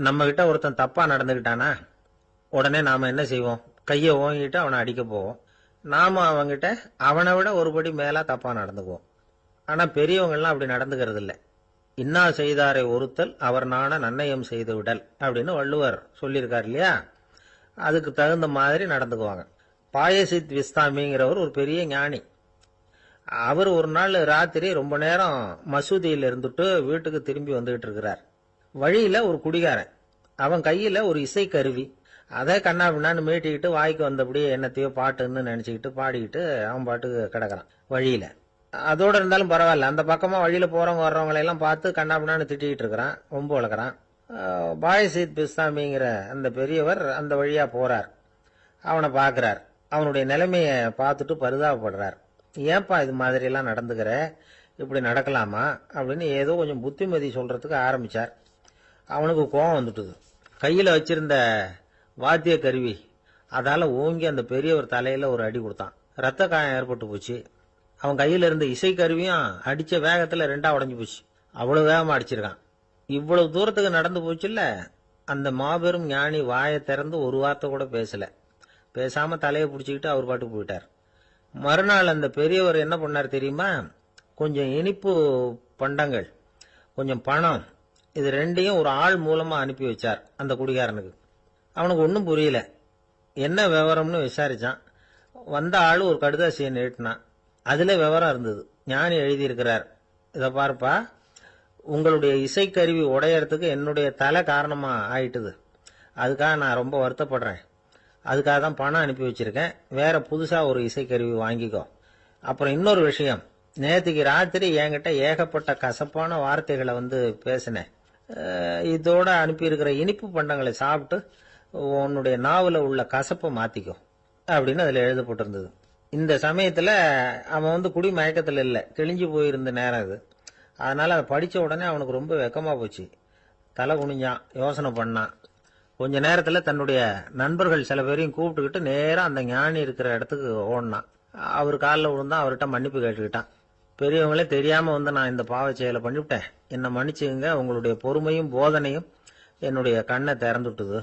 நம்ம கிட்ட ஒருத்தன் தப்பா நடந்துக்கிட்டானா உடனே நாம என்ன செய்வோம்? கையை ஓங்கிட்டு அவனை அடிக்க போவோம். நாம அவங்கிட்ட அவனை விட ஒருபடி மேலா தப்பா நடந்துக்குவோம். ஆனா பெரியவங்கெல்லாம் அப்படி நடந்துக்கிறது இல்ல. இன்னா செய்தாரை ஒருத்தல் அவர் நாண நன்னயம் செய்து விடல் அப்படின்னு வள்ளுவர் சொல்லியிருக்காரு இல்லையா? அதுக்கு தகுந்த மாதிரி நடந்துக்குவாங்க. பாயசித் விஸ்தாமிங்கிறவர் ஒரு பெரிய ஞானி. அவர் ஒரு நாள் ராத்திரி ரொம்ப நேரம் மசூதியில் இருந்துட்டு வீட்டுக்கு திரும்பி வந்துகிட்டு இருக்கிறார். வழியில ஒரு குடிகாரன், அவன் கையில ஒரு இசை கருவி, அதை கண்ணா பின்னான்னு மீட்டிக்கிட்டு வாய்க்கு வந்தபடி என்னத்தையோ பாட்டுன்னு நினைச்சுக்கிட்டு பாடிக்கிட்டு அவன் பாட்டுக்கு கிடக்குறான் வழியில. அதோட இருந்தாலும் பரவாயில்ல, அந்த பக்கமா வழியில போறவங்க வர்றவங்களை எல்லாம் பார்த்து கண்ணா பின்னான்னு திட்டிக்கிட்டு இருக்கிறான், ரொம்ப வளர்க்குறான். பாயசித் பிஸ்தாமிங்கிற அந்த பெரியவர் அந்த வழியா போறார். அவனை பார்க்கிறார். அவனுடைய நிலைமைய பார்த்துட்டு பரிதாபப்படுறார். ஏன்பா இது மாதிரி எல்லாம் நடந்துக்கிற, இப்படி நடக்கலாமா அப்படின்னு ஏதோ கொஞ்சம் புத்திமதி சொல்றதுக்கு ஆரம்பிச்சார். அவனுக்கு கோபம் வந்துட்டுது. கையில வச்சிருந்த வாத்திய கருவி அதால ஓங்கி அந்த பெரியவர் தலையில ஒரு அடி கொடுத்தான். ரத்த காயம் ஏற்பட்டு போச்சு. அவன் கையில இருந்த இசை கருவியும் அடிச்ச வேகத்துல ரெண்டா உடஞ்சு போச்சு. அவ்வளவு வேகமா அடிச்சிருக்கான். இவ்வளவு தூரத்துக்கு நடந்து போச்சுல்ல, அந்த மாபெரும் ஞானி வாயை திறந்து ஒரு வார்த்தை கூட பேசல. பேசாம தலையை பிடிச்சிக்கிட்டு அவர் பாட்டுக்கு போயிட்டார். மறுநாள் அந்த பெரியவர் என்ன பண்ணார் தெரியுமா? கொஞ்சம் இனிப்பு பண்டங்கள், கொஞ்சம் பணம், இது ரெண்டையும் ஒரு ஆள் மூலமா அனுப்பி வச்சார் அந்த குடிகாரனுக்கு. அவனுக்கு ஒன்றும் புரியல. என்ன விவரம்னு விசாரிச்சான். வந்த ஆளு ஒரு கடுதாசியை நீட்டினான். அதுல விவரம் இருந்தது. ஞானி எழுதியிருக்கிறார், இதை பார்ப்பா, உங்களுடைய இசைக்கருவி உடையறதுக்கு என்னுடைய தலை காரணமா ஆயிட்டுது. அதுக்காக நான் ரொம்ப வருத்தப்படுறேன். அதுக்காக தான் பணம் அனுப்பி வச்சிருக்கேன். வேற புதுசா ஒரு இசைக்கருவி வாங்கிக்கோ. அப்புறம் இன்னொரு விஷயம், நேற்றுக்கு ராத்திரி என்கிட்ட ஏகப்பட்ட கசப்பான வார்த்தைகளை பேசினேன். இதோட அனுப்பியிருக்கிற இனிப்பு பண்டங்களை சாப்பிட்டு உன்னுடைய நாவல உள்ள கசப்பை மாத்திக்கோ அப்படின்னு அதுல எழுதப்பட்டிருந்தது. இந்த சமயத்துல அவன் குடி மயக்கத்துல இல்ல, கிழிஞ்சு போயிருந்த நேரம் அது. அதனால அதை படிச்ச உடனே அவனுக்கு ரொம்ப வெக்கமா போச்சு. தலை குனிஞ்சான், யோசனை பண்ணான். கொஞ்ச நேரத்துல தன்னுடைய நண்பர்கள் சில பேரையும் கூப்பிட்டுக்கிட்டு நேரம் அந்த ஞானி இருக்கிற இடத்துக்கு ஓடினான். அவர் காலில் விழுந்தான், அவர்கிட்ட மன்னிப்பு கேட்டுக்கிட்டான். பெரியவங்களே தெரியாம நான் இந்த பாவ செயலை பண்ணிவிட்டேன், என்னை மன்னிச்சுங்க, உங்களுடைய பொறுமையும் போதனையும் என்னுடைய கண்ணை திறந்துட்டுது.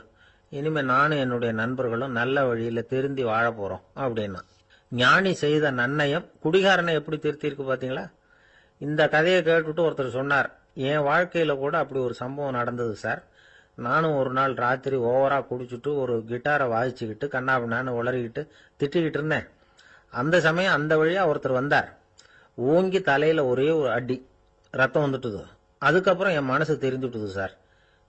இனிமே நானும் என்னுடைய நண்பர்களும் நல்ல வழியில திருந்தி வாழ போறோம் அப்படின்னா. ஞானி செய்த நன்னயம் குடிகாரனை எப்படி திருத்திருக்கு பாத்தீங்களா? இந்த கதையை கேட்டுட்டு ஒருத்தர் சொன்னார், என் வாழ்க்கையில கூட அப்படி ஒரு சம்பவம் நடந்தது சார். நானும் ஒரு நாள் ராத்திரி ஓவரா குடிச்சுட்டு ஒரு கிட்டாரை வாசிச்சுக்கிட்டு கண்ணாபின்னான்னு உளறிக்கிட்டு திட்டிக்கிட்டு இருந்தேன். அந்த சமயம் அந்த வழியா ஒருத்தர் வந்தார். ஓங்கி தலையில ஒரே ஒரு அடி, ரத்தம் வந்துட்டுது. அதுக்கப்புறம் என் மனசு தெரிஞ்சுட்டுது சார்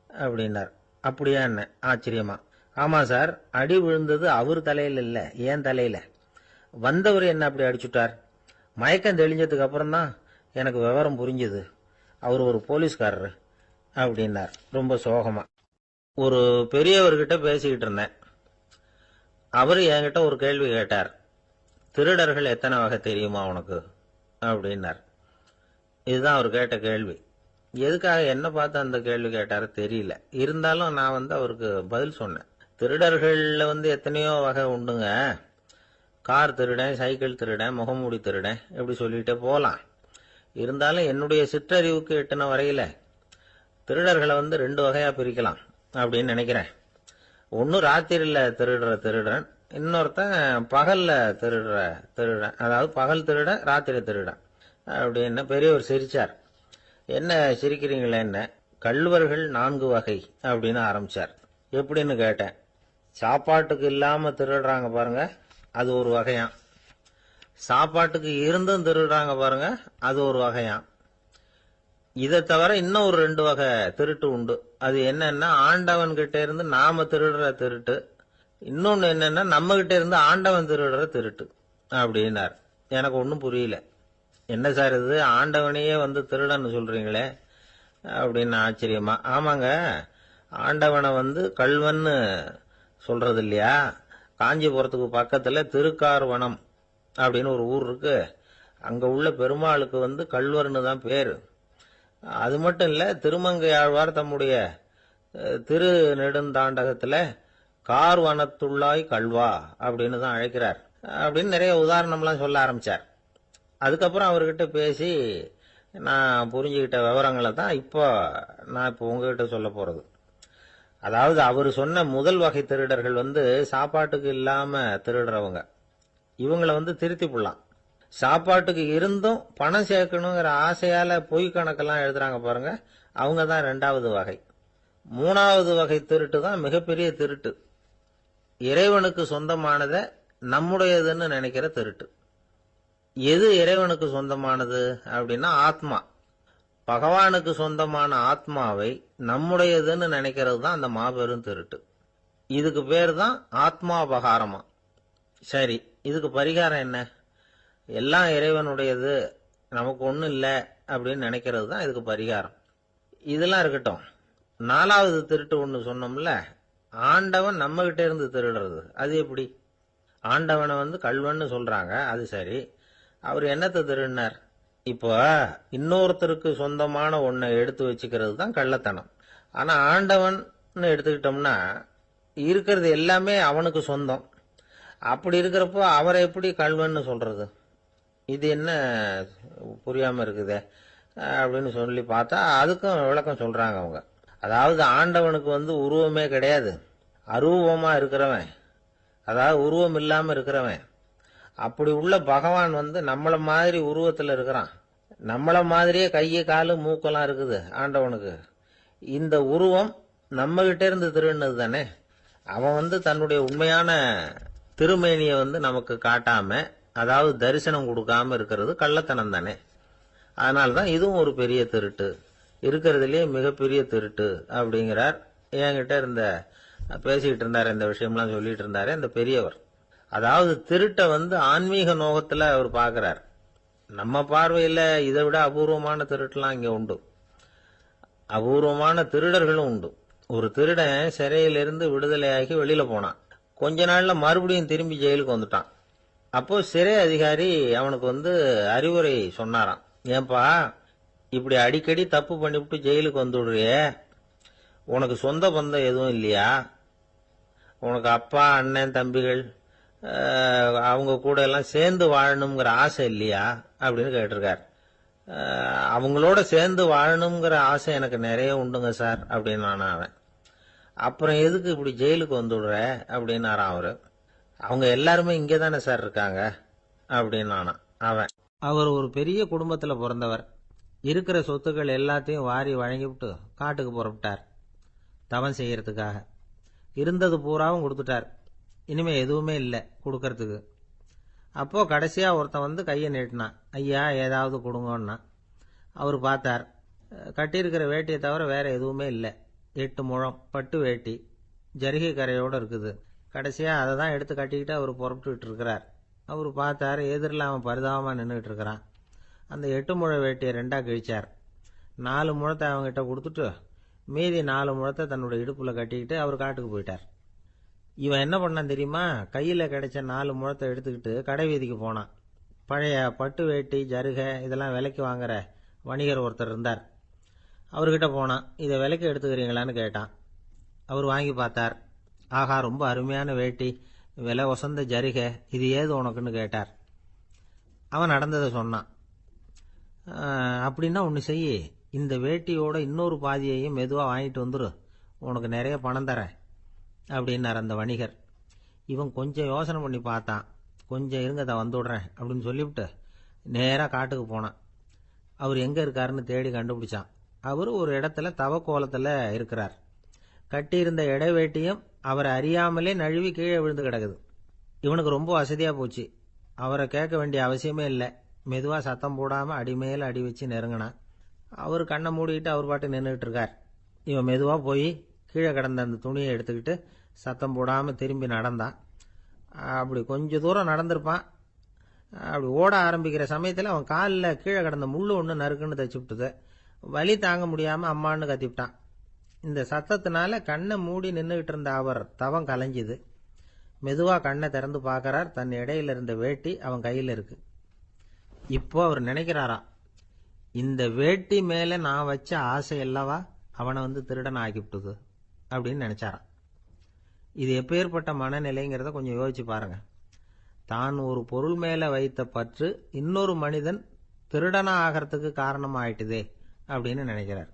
அப்படின்னார். அப்படியா என்ன ஆச்சரியமா? ஆமா சார், அடி விழுந்தது அவர் தலையில இல்ல, என் தலையில. வந்தவர் என்ன அப்படி அடிச்சுட்டார். மயக்கம் தெளிஞ்சதுக்கு அப்புறம் தான் எனக்கு விவரம் புரிஞ்சது. அவர் ஒரு போலீஸ்காரரு அப்படின்னார் ரொம்ப சோகமா. ஒரு பெரியவர்கிட்ட பேசிக்கிட்டு இருந்தேன். அவரு என்கிட்ட ஒரு கேள்வி கேட்டார். திருடர்கள் எத்தனை வகை தெரியுமா உனக்கு அப்படின்னார். இதுதான் அவர் கேட்ட கேள்வி. எதுக்காக என்ன பார்த்து அந்த கேள்வி கேட்டாரு தெரியல. இருந்தாலும் நான் அவருக்கு பதில் சொன்னேன். திருடர்கள்ல எத்தனையோ வகை உண்டுங்க. கார் திருடன், சைக்கிள் திருடன், முகமூடி திருடன், எப்படி சொல்லிட்டே போலாம். இருந்தாலும் என்னுடைய சிற்றறிவுக்கு எட்டின வரையில திருடர்களை 2 வகையா பிரிக்கலாம் அப்படின்னு நினைக்கிறேன். ஒன்னு ராத்திரில திருடுற திருடன், இன்னொருத்தன் பகல்ல திருடுற திருடன். அதாவது பகல் திருடன், ராத்திரி திருடன் அப்படின்னு பெரியவர் சிரிச்சார். என்ன சிரிக்கிறீங்களே என்ன? கள்வர்கள் 4 வகை அப்படின்னு ஆரம்பிச்சார். எப்படின்னு கேட்டேன். சாப்பாட்டுக்கு இல்லாம திருடுறாங்க பாருங்க, அது ஒரு வகையாம். சாப்பாட்டுக்கு இருந்தும் திருடுறாங்க பாருங்க, அது ஒரு வகையாம். இதை தவிர இன்னும் ஒரு 2 வகை திருட்டு உண்டு. அது என்னன்னா, ஆண்டவன் கிட்ட இருந்து நாம திருடுற திருட்டு. இன்னொன்னு என்னன்னா, நம்ம கிட்ட இருந்து ஆண்டவன் திருடுற திருட்டு அப்படின்னார். எனக்கு ஒன்னும் புரியல. என்ன சார் இது, ஆண்டவனையே திருடன்னு சொல்றீங்களே அப்படின்னு ஆச்சரியமா. ஆமாங்க, ஆண்டவனை கள்வன்னு சொல்றது இல்லையா? காஞ்சிபுரத்துக்கு பக்கத்துல திருக்கார்வனம் அப்படின்னு ஒரு ஊர் இருக்கு. அங்க உள்ள பெருமாளுக்கு கள்வர்னு தான் பேரு. அது மட்டும் இல்ல, திருமங்கையாழ்வார் தம்முடைய திரு நெடுந்தாண்டகத்துல கார்வனத்துள்ளாய் கல்வா அப்படின்னு தான் அழைக்கிறார் அப்படின்னு நிறைய உதாரணம்லாம் சொல்ல ஆரம்பிச்சார். அதுக்கப்புறம் அவர்கிட்ட பேசி நான் புரிஞ்சுக்கிட்ட விவரங்களை தான் நான் இப்போ உங்ககிட்ட சொல்ல போறது. அதாவது அவர் சொன்ன முதல் வகை திருடர்கள் சாப்பாட்டுக்கு இல்லாம திருடுறவங்க. இவங்களை திருத்தி போடலாம். சாப்பாட்டுக்கு இருந்தும் பணம் சேர்க்கணுங்கிற ஆசையால பொய் கணக்கெல்லாம் எழுதுறாங்க பாருங்க, அவங்க தான் 2வது வகை. 3வது வகை திருட்டு தான் மிகப்பெரிய திருட்டு. இறைவனுக்கு சொந்தமானதை நம்முடையதுன்னு நினைக்கிற திருட்டு. எது இறைவனுக்கு சொந்தமானது அப்படின்னா ஆத்மா. பகவானுக்கு சொந்தமான ஆத்மாவை நம்முடையதுன்னு நினைக்கிறது தான் அந்த மாபெரும் திருட்டு. இதுக்கு பேர் தான் ஆத்மாபகாரமா. சரி, இதுக்கு பரிகாரம் என்ன? எல்லாம் இறைவனுடையது, நமக்கு ஒன்றும் இல்லை அப்படின்னு நினைக்கிறது தான் இதுக்கு பரிகாரம். இதெல்லாம் இருக்கட்டும். 4வது திருட்டு ஒன்று சொன்னோம்ல, ஆண்டவன் நம்ம கிட்ட இருந்து திருடுறது. அது எப்படி? ஆண்டவனை கள்வன்னு சொல்றாங்க, அது சரி. அவர் என்னத்தை திருடினார்? இப்போ இன்னொருத்தருக்கு சொந்தமான ஒன்றை எடுத்து வச்சுக்கிறது தான் கள்ளத்தனம். ஆனா ஆண்டவன் எடுத்துக்கிட்டோம்னா இருக்கிறது எல்லாமே அவனுக்கு சொந்தம். அப்படி இருக்கிறப்போ அவரை எப்படி கள்வன்னு சொல்றது? இது என்ன புரியாம இருக்குதே அப்படின்னு சொல்லி பார்த்தா அதுக்கும் விளக்கம் சொல்றாங்க அவங்க. அதாவது ஆண்டவனுக்கு உருவமே கிடையாது, அரூபமா இருக்கிறவன், அதாவது உருவம் இல்லாம இருக்கிறவன். அப்படி உள்ள பகவான் நம்மள மாதிரி உருவத்தில் இருக்கிறான். நம்மள மாதிரியே கையை காலு மூக்கெல்லாம் இருக்குது ஆண்டவனுக்கு. இந்த உருவம் நம்ம கிட்ட இருந்து திருடினது தானே. அவன் தன்னுடைய உண்மையான திருமேனியை நமக்கு காட்டாம, அதாவது தரிசனம் கொடுக்காம இருக்கிறது கள்ளத்தனம் தானே. அதனால்தான் இதுவும் ஒரு பெரிய திருட்டு, இருக்கிறதுலயே மிகப்பெரிய திருட்டு அப்படிங்கிறார். என்கிட்ட பேசிக்கிட்டு இருந்தாரு, இந்த விஷயம்லாம் சொல்லிட்டு இருந்தாரு இந்த பெரியவர். அதாவது திருட்டை ஆன்மீக நோகத்துல அவர் பார்க்கிறார். நம்ம பார்வையில இதை விட அபூர்வமான திருட்டுலாம் இங்க உண்டு, அபூர்வமான திருடர்களும் உண்டு. ஒரு திருடன் சிறையிலிருந்து விடுதலையாகி வெளியில போனான். கொஞ்ச நாள்ல மறுபடியும் திரும்பி ஜெயிலுக்கு வந்துட்டான். அப்போ சிறை அதிகாரி அவனுக்கு அறிவுரை சொன்னாராம். ஏன்பா இப்படி அடிக்கடி தப்பு பண்ணிவிட்டு ஜெயிலுக்கு வந்துடுறியே, உனக்கு சொந்த பந்தம் எதுவும் இல்லையா? உனக்கு அப்பா அண்ணன் தம்பிகள் அவங்க கூட எல்லாம் சேர்ந்து வாழணுங்கிற ஆசை இல்லையா அப்படின்னு கேட்டிருக்கார். அவங்களோட சேர்ந்து வாழணுங்கிற ஆசை எனக்கு நிறைய உண்டுங்க சார் அப்படின்னு அவன். அப்புறம் எதுக்கு இப்படி ஜெயிலுக்கு வந்துடுற அப்படின்னாரான் அவரு. அவங்க எல்லாருமே இங்கே தானே சார் இருக்காங்க அப்படின்னு அவன். அவர் ஒரு பெரிய குடும்பத்துல பிறந்தவர். இருக்கிற சொத்துக்கள் எல்லாத்தையும் வாரி வழங்கிவிட்டு காட்டுக்கு புறப்பட்டார் தவம் செய்யறதுக்காக. இருந்தது பூராவும் கொடுத்துட்டார், இனிமே எதுவுமே இல்லை கொடுக்கறதுக்கு. அப்போ கடைசியா ஒருத்தன் கையை நீட்டினான். ஐயா ஏதாவது கொடுங்கன்னா. அவர் பார்த்தார், கட்டியிருக்கிற வேட்டியை தவிர வேற எதுவுமே இல்லை. 8 முழம் பட்டு வேட்டி, ஜரிகை கரையோடு இருக்குது. கடைசியா அதை தான் எடுத்து கட்டிக்கிட்டு அவர் புறப்பட்டுக்கிட்டு இருக்கிறார். அவர் பார்த்தார், எதிரில் அவன் பரிதாபமா நின்றுட்டு இருக்கிறான். அந்த 8 முழ வேட்டியை 2ஆ கிழிச்சார். 4 முழத்தை அவங்ககிட்ட கொடுத்துட்டு மீதி 4 முழத்தை தன்னுடைய இடுப்புல கட்டிக்கிட்டு அவர் காட்டுக்கு போயிட்டார். இவன் என்ன பண்ணான் தெரியுமா? கையில கிடைச்ச 4 முழத்தை எடுத்துக்கிட்டு கடை வீதிக்கு போனான். பழைய பட்டு வேட்டி ஜருகை இதெல்லாம் விலைக்கு வாங்குற வணிகர் ஒருத்தர் இருந்தார். அவர்கிட்ட போனான். இதை விலைக்கு எடுத்துக்கிறீங்களான்னு கேட்டான். அவர் வாங்கி பார்த்தார். ஆகா, ரொம்ப அருமையான வேட்டி, விலை வசந்த ஜருகை, இது ஏது உனக்குன்னு கேட்டார். அவன் நடந்ததை சொன்னான். அப்படின்னா ஒன்று செய்ய, இந்த வேட்டியோட இன்னொரு பாதியையும் மெதுவாக வாங்கிட்டு வந்துரு, உனக்கு நிறைய பணம் தரேன் அப்படின்னார் அந்த வணிகர். இவன் கொஞ்சம் யோசனை பண்ணி பார்த்தான். கொஞ்சம் இருங்க, அதை வந்துவிடுறேன் அப்படின்னு சொல்லிவிட்டு நேராக காட்டுக்கு போனான். அவர் எங்கே இருக்காருன்னு தேடி கண்டுபிடிச்சான். அவர் ஒரு இடத்துல தவக்கோலத்தில் இருக்கிறார். கட்டியிருந்த இடைவேட்டியும் அவரை அறியாமலே நழுவி கீழே விழுந்து கிடக்குது. இவனுக்கு ரொம்ப வசதியாக போச்சு. அவரை கேட்க வேண்டிய அவசியமே இல்லை. மெதுவாக சத்தம் போடாமல் அடிமேல அடி வச்சு நெருங்கினான். அவர் கண்ணை மூடிக்கிட்டு அவர் பாட்டு நின்றுக்கிட்டு இருக்கார். இவன் மெதுவாக போய் கீழே கிடந்த அந்த துணியை எடுத்துக்கிட்டு சத்தம் போடாமல் திரும்பி நடந்தான். அப்படி கொஞ்சம் தூரம் நடந்திருப்பான். அப்படி ஓட ஆரம்பிக்கிற சமயத்தில் அவன் காலில் கீழே கிடந்த முள்ளு ஒன்று நறுக்குன்னு தச்சு விட்டுது. வலி தாங்க முடியாமல் அம்மான்னு கத்திவிட்டான். இந்த சத்தத்தினால கண்ணை மூடி நின்றுகிட்டு இருந்த அவர் தவம் கலைஞ்சுது. மெதுவாக கண்ணை திறந்து பார்க்கறார். தன் இடையில இருந்த வேட்டி அவன் கையில் இருக்கு. இப்போ அவர் நினைக்கிறாராம், இந்த வேட்டி மேலே நான் வச்ச ஆசை அல்லவா அவனை திருடன் ஆக்கிவிட்டுது அப்படின்னு நினைச்சாராம். இது எப்பேற்பட்ட மனநிலைங்கிறத கொஞ்சம் யோசிச்சு பாருங்க. தான் ஒரு பொருள் மேல வைத்த பற்று இன்னொரு மனிதன் திருடனா ஆகிறதுக்கு காரணம் ஆயிட்டுதே அப்படின்னு நினைக்கிறார்.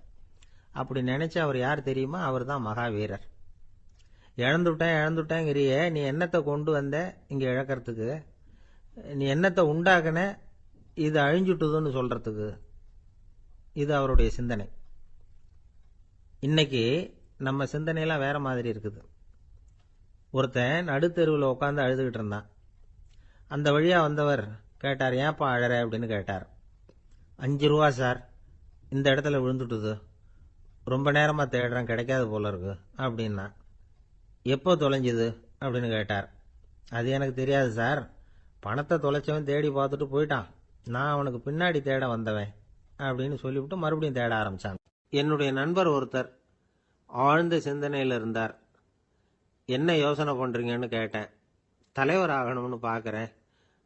அப்படி நினைச்ச அவர் யார் தெரியுமா? அவர் தான் மகாவீரர். இழந்துட்டேங்கிறியே, நீ என்னத்தை கொண்டு வந்த இங்க இழக்கிறதுக்கு? நீ என்னத்தை உண்டாக்குன இது அழிஞ்சுட்டுதுன்னு சொல்றதுக்கு? இது அவருடைய சிந்தனை. இன்னைக்கு நம்ம சிந்தனையெல்லாம் வேற மாதிரி இருக்குது. ஒருத்தன் நடுத்தெருவில் உட்காந்து அழுதுகிட்டு இருந்தான். அந்த வழியா வந்தவர் கேட்டார், ஏன்பா அழற அப்படின்னு கேட்டார். 5 ரூபா சார், இந்த இடத்துல விழுந்துட்டுது, ரொம்ப நேரமா தேடுறேன், கிடைக்காது போல இருக்கு அப்படின்னா. எப்போ தொலைஞ்சுது அப்படின்னு கேட்டார். அது எனக்கு தெரியாது சார், பணத்தை தொலைச்சவன் தேடி பார்த்துட்டு போயிட்டான், நான் அவனுக்கு பின்னாடி தேட வந்தவன் அப்படின்னு சொல்லிவிட்டு மறுபடியும் தேட ஆரம்பிச்சாங்க. என்னுடைய நண்பர் ஒருத்தர் ஆழ்ந்த சிந்தனையில் இருந்தார். என்ன யோசனை பண்றீங்கன்னு கேட்டேன். தலைவர் ஆகணும்னு பார்க்குறேன்,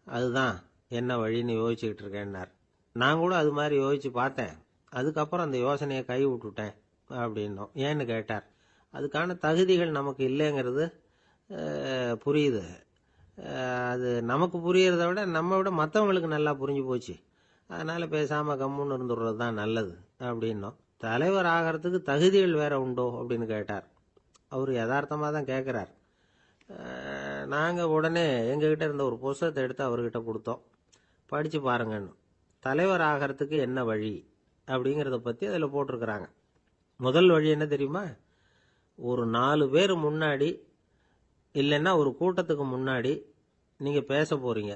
அதுதான் என்ன வழின்னு யோசிச்சுக்கிட்டு இருக்கேன்னார். நான் கூட அது மாதிரி யோசிச்சு பார்த்தேன், அதுக்கப்புறம் அந்த யோசனையை கை விட்டுட்டேன் அப்படின்னோம். ஏன்னு கேட்டார். அதுக்கான தகுதிகள் நமக்கு இல்லைங்கிறது புரியுது. அது நமக்கு புரியறத விட நம்ம விட மற்றவங்களுக்கு நல்லா புரிஞ்சு போச்சு, அதனால பேசாம கம்முன்னு இருந்துடுறது தான் நல்லது அப்படின்னோம். தலைவர் ஆகிறதுக்கு தகுதிகள் வேற உண்டோ அப்படின்னு கேட்டார். அவர் யதார்த்தமாக தான் கேட்குறார். நாங்கள் உடனே எங்ககிட்ட இருந்த ஒரு புஸ்தகத்தை எடுத்து அவர்கிட்ட கொடுத்தோம், படித்து பாருங்கன்னு. தலைவர் ஆகிறதுக்கு என்ன வழி அப்படிங்கிறத பற்றி அதில் போட்டிருக்கிறாங்க. முதல் வழி என்ன தெரியுமா? ஒரு 4 பேர் முன்னாடி இல்லைன்னா ஒரு கூட்டத்துக்கு முன்னாடி நீங்கள் பேச போகிறீங்க.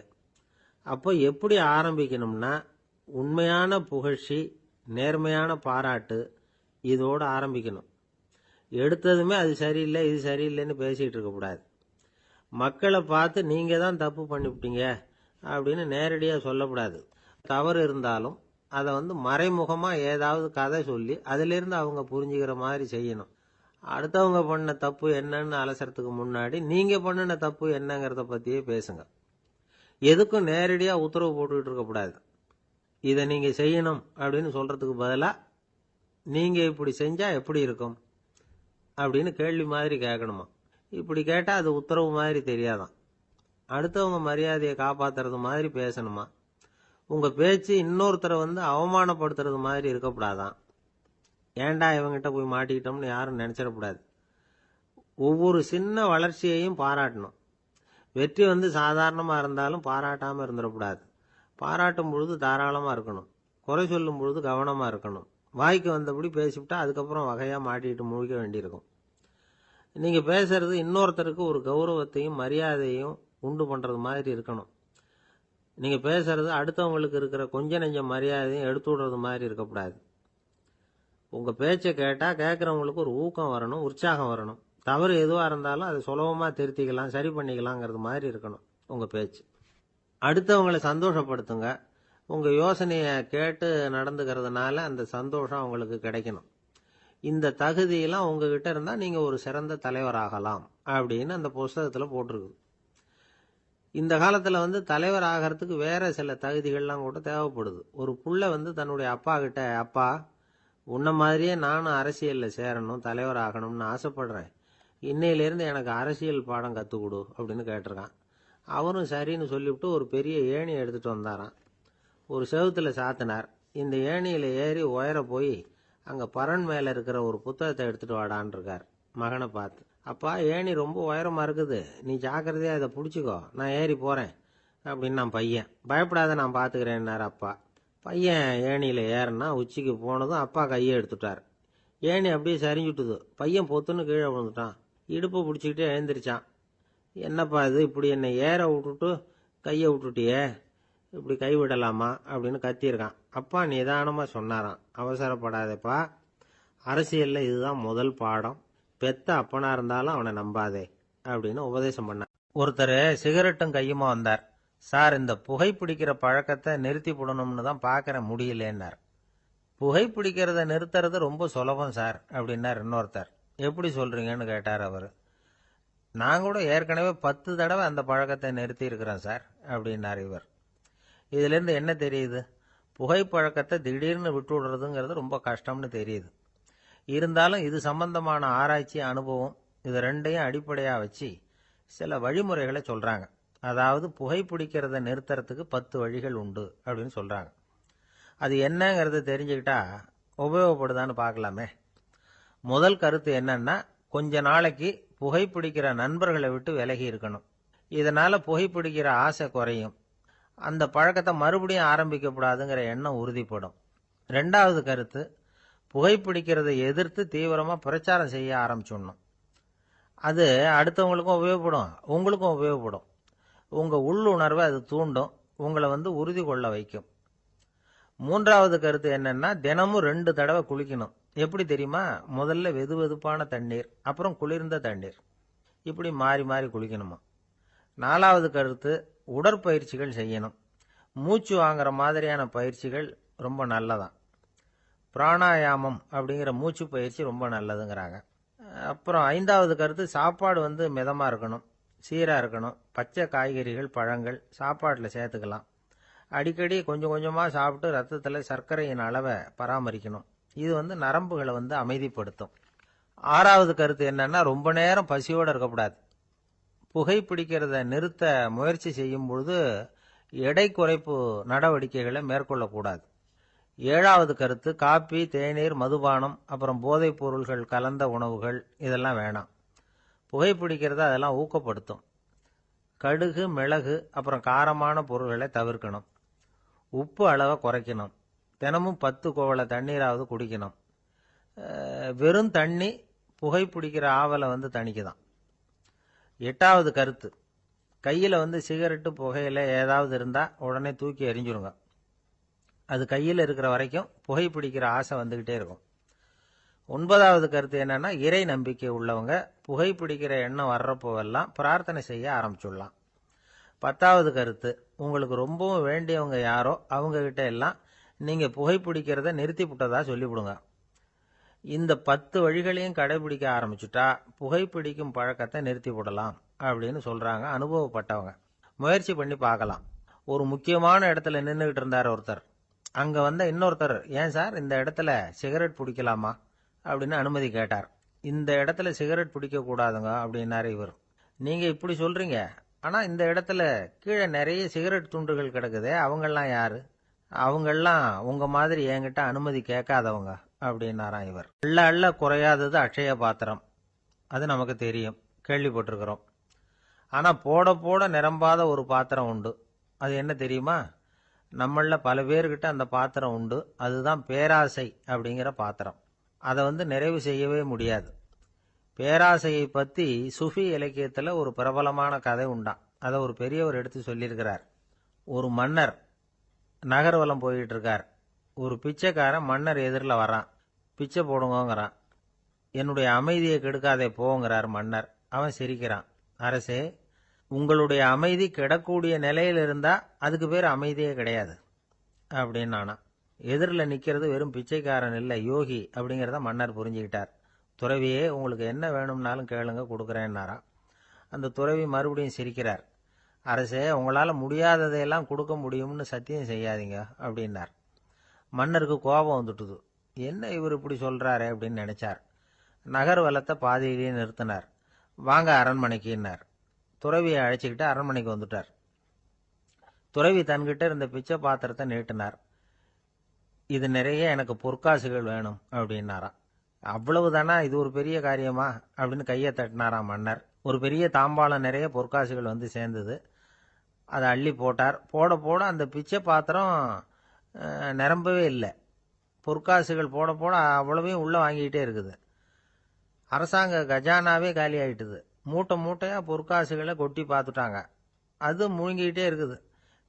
அப்போ எப்படி ஆரம்பிக்கணும்னா, உண்மையான புகழ்ச்சி, நேர்மையான பாராட்டு, இதோடு ஆரம்பிக்கணும். எடுத்ததுமே அது சரியில்லை இது சரியில்லைன்னு பேசிகிட்டு இருக்கக்கூடாது. மக்களை பார்த்து நீங்கள் தான் தப்பு பண்ணிவிட்டீங்க அப்படின்னு நேரடியாக சொல்லக்கூடாது. தவறு இருந்தாலும் அதை மறைமுகமாக ஏதாவது கதை சொல்லி அதிலிருந்து அவங்க புரிஞ்சுக்கிற மாதிரி செய்யணும். அடுத்தவங்க பண்ண தப்பு என்னன்னு அலசறதுக்கு முன்னாடி நீங்கள் பண்ணின தப்பு என்னங்கிறத பற்றியே பேசுங்க. எதுக்கும் நேரடியாக உத்தரவு போட்டுக்கிட்டு இருக்கக்கூடாது. இதை நீங்கள் செய்யணும் அப்படின்னு சொல்கிறதுக்கு பதிலாக நீங்கள் இப்படி செஞ்சால் எப்படி இருக்கும் அப்படின்னு கேள்வி மாதிரி கேட்கணுமா. இப்படி கேட்டால் அது உத்தரவு மாதிரி தெரியாதான். அடுத்தவங்க மரியாதையை காப்பாற்றுறது மாதிரி பேசணுமா. உங்கள் பேச்சு இன்னொருத்தரை அவமானப்படுத்துறது மாதிரி இருக்கக்கூடாதான். ஏண்டா இவங்கிட்ட போய் மாட்டிக்கிட்டோம்னு யாரும் நினச்சிடக்கூடாது. ஒவ்வொரு சின்ன வளர்ச்சியையும் பாராட்டணும். வெற்றி சாதாரணமாக இருந்தாலும் பாராட்டாமல் இருந்துடக்கூடாது. பாராட்டும் பொழுது தாராளமாக இருக்கணும், குறை சொல்லும் பொழுது கவனமாக இருக்கணும். வாய்க்கு வந்தபடி பேசிவிட்டா அதுக்கப்புறம் வகையாக மாட்டிக்கிட்டு முழிக்க வேண்டியிருக்கும். நீங்கள் பேசுறது இன்னொருத்தருக்கு ஒரு கௌரவத்தையும் மரியாதையும் உண்டு பண்ணுறது மாதிரி இருக்கணும். நீங்கள் பேசுறது அடுத்தவங்களுக்கு இருக்கிற கொஞ்ச நெஞ்ச மரியாதையும் எடுத்து விடுறது மாதிரி இருக்கக்கூடாது. உங்கள் பேச்சை கேட்டால் கேட்குறவங்களுக்கு ஒரு ஊக்கம் வரணும், உற்சாகம் வரணும். தவறு எதுவாக இருந்தாலும் அதை சுலபமாக திருத்திக்கலாம், சரி பண்ணிக்கலாங்கிறது மாதிரி இருக்கணும் உங்கள் பேச்சு. அடுத்தவங்களை சந்தோஷப்படுத்துங்க. உங்கள் யோசனையை கேட்டு நடந்துக்கிறதுனால அந்த சந்தோஷம் அவங்களுக்கு கிடைக்கணும். இந்த தகுதியெல்லாம் உங்ககிட்ட இருந்தால் நீங்கள் ஒரு சிறந்த தலைவராகலாம் அப்படின்னு அந்த புஸ்தகத்தில் போட்டிருக்குது. இந்த காலத்தில் தலைவர் ஆகிறதுக்கு வேற சில தகுதிகள்லாம் கூட தேவைப்படுது. ஒரு புள்ள தன்னுடைய அப்பா கிட்ட, அப்பா உன்ன மாதிரியே நானும் அரசியலில் சேரணும், தலைவர் ஆகணும்னு ஆசைப்படுறேன், இன்னையிலேருந்து எனக்கு அரசியல் பாடம் கற்றுக் கொடு அப்படின்னு கேட்டிருக்கான். அவரும் சரின்னு சொல்லிவிட்டு ஒரு பெரிய ஏணியை எடுத்துகிட்டு வந்தாராம். ஒரு செவுத்தில் சாத்தினார். இந்த ஏணியில் ஏறி உயர போய் அங்கே பரன் மேலே இருக்கிற ஒரு புத்தகத்தை எடுத்துகிட்டு வாடான்னு இருக்கார். மகனை பார்த்து, அப்பா ஏணி ரொம்ப உயரமாக இருக்குது, நீ ஜாக்கிரதையாக இதை பிடிச்சிக்கோ, நான் ஏறி போகிறேன் அப்படின்னு நான் பையன். பயப்படாத, நான் பார்த்துக்கிறேன்னார் அப்பா. பையன் ஏணியில் ஏறினா உச்சிக்கு போனதும் அப்பா கையை எடுத்துட்டார். ஏணி அப்படியே சரிஞ்சுட்டுது. பையன் பொத்துன்னு கீழே விழுந்துட்டான். இடுப்பை பிடிச்சிக்கிட்டே எழுந்திரிச்சான். என்னப்பா இது, இப்படி என்னை ஏற விட்டுட்டு கையை விட்டுட்டியே, இப்படி கைவிடலாமா அப்படின்னு கத்தியிருக்கான். அப்பா நிதானமாக சொன்னாராம், அவசரப்படாதேப்பா, அரசியலில் இதுதான் முதல் பாடம், பெத்த அப்பனா இருந்தாலும் அவனை நம்பாதே அப்படின்னு உபதேசம் பண்ணான். ஒருத்தர் சிகரெட்டும் கையுமா வந்தார். சார், இந்த புகைப்பிடிக்கிற பழக்கத்தை நிறுத்தி போடணும்னு தான் பார்க்குறேன், முடியலன்னார். புகைப்பிடிக்கிறத நிறுத்துறது ரொம்ப சுலபம் சார் அப்படின்னார் இன்னொருத்தர். எப்படி சொல்றீங்கன்னு கேட்டார் அவர். நான் கூட ஏற்கனவே 10 தடவை அந்த பழக்கத்தை நிறுத்தி இருக்கிறேன் சார் அப்படின்னார் இவர். இதுலேருந்து என்ன தெரியுது? புகைப்பழக்கத்தை திடீர்னு விட்டு விடுறதுங்கிறது ரொம்ப கஷ்டம்னு தெரியுது. இருந்தாலும் இது சம்பந்தமான ஆராய்ச்சி, அனுபவம், இது ரெண்டையும் அடிப்படையாக வச்சு சில வழிமுறைகளை சொல்கிறாங்க. அதாவது புகைப்பிடிக்கிறத நிறுத்துறதுக்கு 10 வழிகள் உண்டு அப்படின்னு சொல்கிறாங்க. அது என்னங்கிறத தெரிஞ்சுக்கிட்டா உபயோகப்படுதான்னு பார்க்கலாமே. முதல் கருத்து என்னன்னா, கொஞ்ச நாளைக்கு புகைப்பிடிக்கிற நண்பர்களை விட்டு விலகி இருக்கணும். இதனால புகைப்பிடிக்கிற ஆசை குறையும். அந்த பழக்கத்தை மறுபடியும் ஆரம்பிக்கப்படாதுங்கிற எண்ணம் உறுதிப்படும். ரெண்டாவது கருத்து, புகைப்பிடிக்கிறதை எதிர்த்து தீவிரமா பிரச்சாரம் செய்ய ஆரம்பிச்சிடணும். அது அடுத்தவங்களுக்கும் உபயோகப்படும், உங்களுக்கும் உபயோகப்படும். உங்க உள்ளுணர்வை அது தூண்டும், உங்களை உறுதி கொள்ள வைக்கும். மூன்றாவது கருத்து என்னன்னா, தினமும் 2 தடவை குளிக்கணும். எப்படி தெரியுமா? முதல்ல வெது வெதுப்பான தண்ணீர், அப்புறம் குளிர்ந்த தண்ணீர், இப்படி மாறி மாறி குளிக்கணுமா. நாலாவது கருத்து, உடற்பயிற்சிகள் செய்யணும். மூச்சு வாங்குற மாதிரியான பயிற்சிகள் ரொம்ப நல்லதான். பிராணாயாமம் அப்படிங்கிற மூச்சு பயிற்சி ரொம்ப நல்லதுங்கிறாங்க. அப்புறம் ஐந்தாவது கருத்து, சாப்பாடு மிதமா இருக்கணும், சீரா இருக்கணும். பச்சை காய்கறிகள், பழங்கள் சாப்பாட்டில் சேர்த்துக்கலாம். அடிக்கடி கொஞ்சம் கொஞ்சமாக சாப்பிட்டு ரத்தத்தில் சர்க்கரையின் அளவை பராமரிக்கணும். இது நரம்புகளை அமைதிப்படுத்தும். ஆறாவது கருத்து என்னன்னா, ரொம்ப நேரம் பசியோடு இருக்கக்கூடாது. புகைப்பிடிக்கிறத நிறுத்த முயற்சி செய்யும் பொழுது எடை குறைப்பு நடவடிக்கைகளை மேற்கொள்ளக்கூடாது. ஏழாவது கருத்து, காப்பி, தேநீர், மதுபானம், அப்புறம் போதைப் பொருள்கள் கலந்த உணவுகள் இதெல்லாம் வேணாம். புகைப்பிடிக்கிறத அதெல்லாம் ஊக்கப்படுத்தும். கடுகு, மிளகு, அப்புறம் காரமான பொருள்களை தவிர்க்கணும். உப்பு அளவை குறைக்கணும். தினமும் 10 குவளை தண்ணீராவது குடிக்கணும். வெறும் தண்ணி புகைப்பிடிக்கிற ஆவலை தணிக்குதான். எட்டாவது கருத்து, கையில் சிகரெட்டு, புகையில ஏதாவது இருந்தால் உடனே தூக்கி எறிஞ்சிருங்க. அது கையில் இருக்கிற வரைக்கும் புகைப்பிடிக்கிற ஆசை வந்துக்கிட்டே இருக்கும். ஒன்பதாவது கருத்து என்னன்னா, இறை நம்பிக்கை உள்ளவங்க புகைப்பிடிக்கிற எண்ணம் வர்றப்போவெல்லாம் பிரார்த்தனை செய்ய ஆரம்பிச்சுடலாம். 10வது கருத்து, உங்களுக்கு ரொம்பவும் வேண்டியவங்க யாரோ அவங்க கிட்ட எல்லாம் நீங்க புகைப்பிடிக்கிறத நிறுத்தி விட்டதா சொல்லிவிடுங்க. இந்த 10 வழிகளையும் கடைபிடிக்க ஆரம்பிச்சுட்டா புகைப்பிடிக்கும் பழக்கத்தை நிறுத்தி விடலாம் அப்படின்னு சொல்றாங்க அனுபவப்பட்டவங்க. முயற்சி பண்ணி பார்க்கலாம். ஒரு முக்கியமான இடத்துல நின்றுகிட்டு இருந்தார் ஒருத்தர். அங்க இன்னொருத்தர், ஏன் சார் இந்த இடத்துல சிகரெட் பிடிக்கலாமா அப்படின்னு அனுமதி கேட்டார். இந்த இடத்துல சிகரெட் பிடிக்க கூடாதுங்க அப்படின்னாரு இவர். நீங்க இப்படி சொல்றீங்க, ஆனா இந்த இடத்துல கீழே நிறைய சிகரெட் துண்டுகள் கிடக்குதே, அவங்கெல்லாம் யாரு? அவங்கெல்லாம் உங்க மாதிரி என்கிட்ட அனுமதி கேட்காதவங்க அப்படின்னாராம் இவர். அள்ள அள்ள குறையாதது அட்சய பாத்திரம், அது நமக்கு தெரியும், கேள்விப்பட்டிருக்கிறோம். ஆனா போட போட நிரம்பாத ஒரு பாத்திரம் உண்டு. அது என்ன தெரியுமா? நம்மள பல பேர்கிட்ட அந்த பாத்திரம் உண்டு. அதுதான் பேராசை அப்படிங்கிற பாத்திரம். அதை நிறைவு செய்யவே முடியாது. பேராசையை பத்தி சுஃபி இலக்கியத்துல ஒரு பிரபலமான கதை உண்டாம். அதை ஒரு பெரியவர் எடுத்து சொல்லியிருக்கிறார். ஒரு மன்னர் நகர்வலம் போயிட்டு இருக்கார். ஒரு பிச்சைக்காரன் மன்னர் எதிரில் வரான். பிச்சை போடுங்கிறான். என்னுடைய அமைதியை கெடுக்காதே போங்கிறார் மன்னர். அவன் சிரிக்கிறான். அரசே, உங்களுடைய அமைதி கெடக்கூடிய நிலையில் இருந்தா அதுக்கு பேர் அமைதியே கிடையாது அப்படின்னு நானா. எதிரில் நிக்கிறது வெறும் பிச்சைக்காரன் இல்லை, யோகி அப்படிங்கிறத மன்னர் புரிஞ்சுக்கிட்டார். துறவியே, உங்களுக்கு என்ன வேணும்னாலும் கேளுங்க, கொடுக்குறேன்னாராம். அந்த துறவி மறுபடியும் சிரிக்கிறார். அரசே, உங்களால் முடியாததையெல்லாம் கொடுக்க முடியும்னு சத்தியம் செய்யாதீங்க அப்படின்னார். மன்னருக்கு கோபம் வந்துட்டுது. என்ன இவர் இப்படி சொல்றாரு அப்படின்னு நினைச்சார். நகர்வலத்தை பாதியிலேயே நிறுத்தினார். வாங்க அரண்மனைக்குன்னார். துறவியை அழைச்சிக்கிட்டு அரண்மனைக்கு வந்துட்டார். துறவி தன்கிட்ட இருந்த பிச்சை பாத்திரத்தை நீட்டினார். இது நிறைய எனக்கு பொற்காசுகள் வேணும் அப்படின்னாராம். அவ்வளவுதானா, இது ஒரு பெரிய காரியமா அப்படின்னு கையை தட்டினாராம் மன்னர். ஒரு பெரிய தாம்பாளம் நிறைய பொற்காசுகள் சேர்ந்தது. அதை அள்ளி போட்டார். போட போட அந்த பிச்சை பாத்திரம் நிரம்பவே இல்லை. பொற்காசுகள் போட போட அவ்வளவையும் உள்ள வாங்கிக்கிட்டே இருக்குது. அரசாங்க கஜானாவே காலி ஆயிட்டுது. மூட்டை மூட்டையா பொற்காசுகளை கொட்டி பார்த்துட்டாங்க. அது முழுங்கிக்கிட்டே இருக்குது.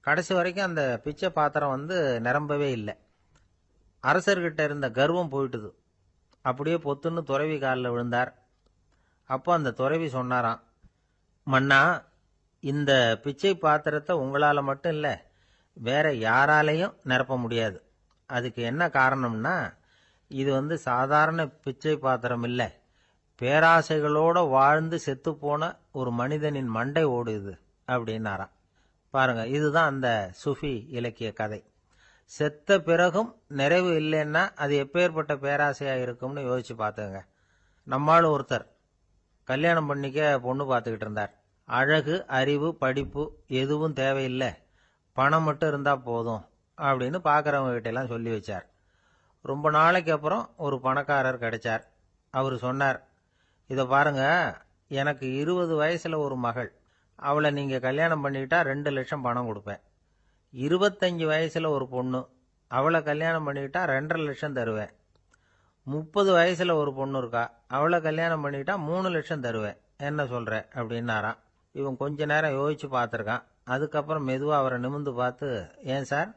கடைசி வரைக்கும் அந்த பிச்சை பாத்திரம் நிரம்பவே இல்லை. அரசர்கிட்ட இருந்த கர்வம் போயிட்டுது. அப்படியே பொத்துன்னு துறவி காலில் விழுந்தார். அப்போ அந்த துறவி சொன்னாராம், மன்னா, இந்த பிச்சை பாத்திரத்தை உங்களால மட்டும் இல்லை, வேற யாராலையும் நிரப்ப முடியாது. அதுக்கு என்ன காரணம்னா, இது சாதாரண பிச்சை பாத்திரம் இல்லை, பேராசைகளோட வாழ்ந்து செத்துப்போன ஒரு மனிதனின் மண்டை ஓடுது அப்படின்னாராம். பாருங்க, இதுதான் அந்த சுஃபி இலக்கிய கதை. செத்த பிறகும் நிறைவு இல்லைன்னா அது எப்பேற்பட்ட பேராசையா இருக்கும்னு யோசிச்சு பார்த்துங்க. நம்மால் ஒருத்தர் கல்யாணம் பண்ணிக்க பொண்ணு பார்த்துக்கிட்டு இருந்தார். அழகு, அறிவு, படிப்பு எதுவும் தேவையில்லை, பணம் மட்டும் இருந்தா போதும் அப்படின்னு பார்க்குறவங்க கிட்ட எல்லாம் சொல்லி வச்சார். ரொம்ப நாளைக்கு அப்புறம் ஒரு பணக்காரர் கிடைச்சார். அவர் சொன்னார், இதை பாருங்க, எனக்கு 20 வயசுல ஒரு மகள், அவளை நீங்க கல்யாணம் பண்ணிட்டா 2 லட்சம் பணம் கொடுப்பேன். 25 வயசுல ஒரு பொண்ணு, அவளை கல்யாணம் பண்ணிட்டா 2.5 லட்சம் தருவேன். 30 வயசுல ஒரு பொண்ணு இருக்கா, அவளை கல்யாணம் பண்ணிட்டா 3 லட்சம் தருவேன். என்ன சொல்ற அப்படின்னாராம். இவன் கொஞ்ச நேரம் யோசிச்சு பார்த்துருக்கான். அதுக்கப்புறம் மெதுவா அவரை நிமிர்ந்து பார்த்து, ஏன் சார்,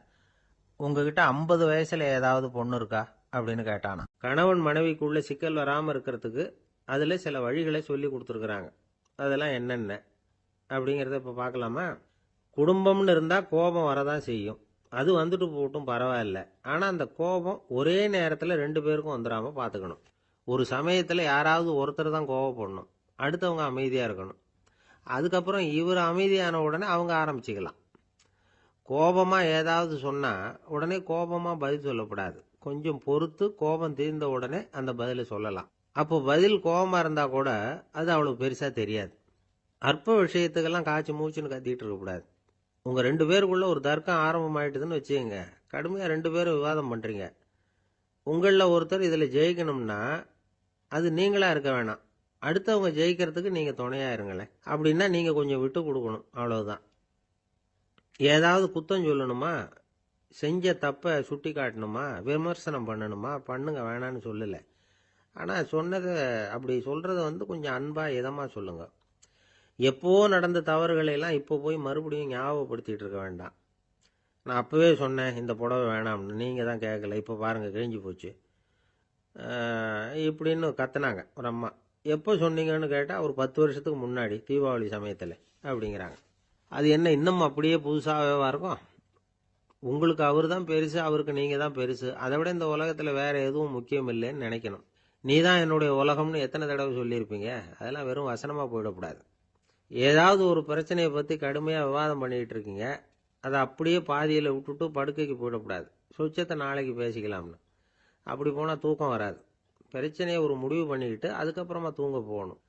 உங்ககிட்ட 50 வயசுல ஏதாவது பொண்ணு இருக்கா அப்படின்னு கேட்டானா. கணவன் மனைவிக்குள்ள சிக்கல் வராம இருக்கிறதுக்கு அதுல சில வழிகளை சொல்லி கொடுத்துருக்குறாங்க. அதெல்லாம் என்னென்ன அப்படிங்கிறத இப்ப பார்க்கலாமா? குடும்பம்னு இருந்தா கோபம் வரதான் செய்யும். அது வந்துட்டு போட்டும் பரவாயில்ல. ஆனா அந்த கோபம் ஒரே நேரத்துல 2 பேருக்கும் வந்துடாம பாத்துக்கணும். ஒரு சமயத்துல யாராவது ஒருத்தர் தான் கோபப்படணும், அடுத்தவங்க அமைதியா இருக்கணும். அதுக்கப்புறம் இவர் அமைதியான உடனே அவங்க ஆரம்பிச்சுக்கலாம். கோபமா ஏதாவது சொன்னா உடனே கோபமா பதில் சொல்லக்கூடாது. கொஞ்சம் பொறுத்து கோபம் தீர்ந்த உடனே அந்த பதிலை சொல்லலாம். அப்போ பதில் கோபமா இருந்தா கூட அது அவ்வளவு பெருசா தெரியாது. அற்ப விஷயத்துக்கெல்லாம் காய்ச்சி மூச்சுன்னு கத்திட்டு இருக்கக்கூடாது. உங்க 2 பேருக்குள்ள ஒரு தர்க்கம் ஆரம்பமாயிட்டுதுன்னு வச்சுக்கோங்க. கடுமையா 2 பேரும் விவாதம் பண்றீங்க. உங்கள ஒருத்தர் இதுல ஜெயிக்கணும்னா அது நீங்களா இருக்க வேணாம், அடுத்தவங்க ஜெயிக்கிறதுக்கு நீங்க துணையா இருங்களேன். அப்படின்னா நீங்க கொஞ்சம் விட்டு கொடுக்கணும், அவ்வளவுதான். ஏதாவது குத்தம் சொல்லணுமா, செஞ்ச தப்ப சுட்டி காட்டணுமா, விமர்சனம் பண்ணணுமா, பண்ணுங்க, வேணான்னு சொல்லல. ஆனா சொன்னதை அப்படி சொல்றத கொஞ்சம் அன்பா இதமா சொல்லுங்க. எப்போ நடந்த தவறுகளை எல்லாம் இப்போ போய் மறுபடியும் ஞாபகப்படுத்திட்டு இருக்க வேண்டாம். நான் அப்பவே சொன்னேன் இந்த புடவை வேணாம்னு, நீங்க தான் கேட்கல, இப்போ பாருங்க கிழிஞ்சு போச்சு இப்படின்னு கத்துனாங்க ஒரு அம்மா. எப்போ சொன்னீங்கன்னு கேட்டா ஒரு 10 வருஷத்துக்கு முன்னாடி தீபாவளி சமயத்துல அப்படிங்கிறாங்க. அது என்ன இன்னும் அப்படியே புதுசாகவா இருக்கும்? உங்களுக்கு அவர் தான் பெருசு, அவருக்கு நீங்க தான் பெருசு. அதை விட இந்த உலகத்துல வேற எதுவும் முக்கியம் இல்லைன்னு நினைக்கணும். நீ தான் என்னுடைய உலகம்னு எத்தனை தடவை சொல்லியிருப்பீங்க? அதெல்லாம் வெறும் வசனமா போயிடக்கூடாது. ஏதாவது ஒரு பிரச்சனையை பத்தி கடுமையா விவாதம் பண்ணிட்டு இருக்கீங்க, அதை அப்படியே பாதியில விட்டுட்டு படுக்கைக்கு போயிடக்கூடாது. சொச்சத்தை நாளைக்கு பேசிக்கலாம்னு. அப்படி போனா தூக்கம் வராது. பிரச்சனையை ஒரு முடிவு பண்ணிக்கிட்டு அதுக்கப்புறமா தூங்க போகணும்.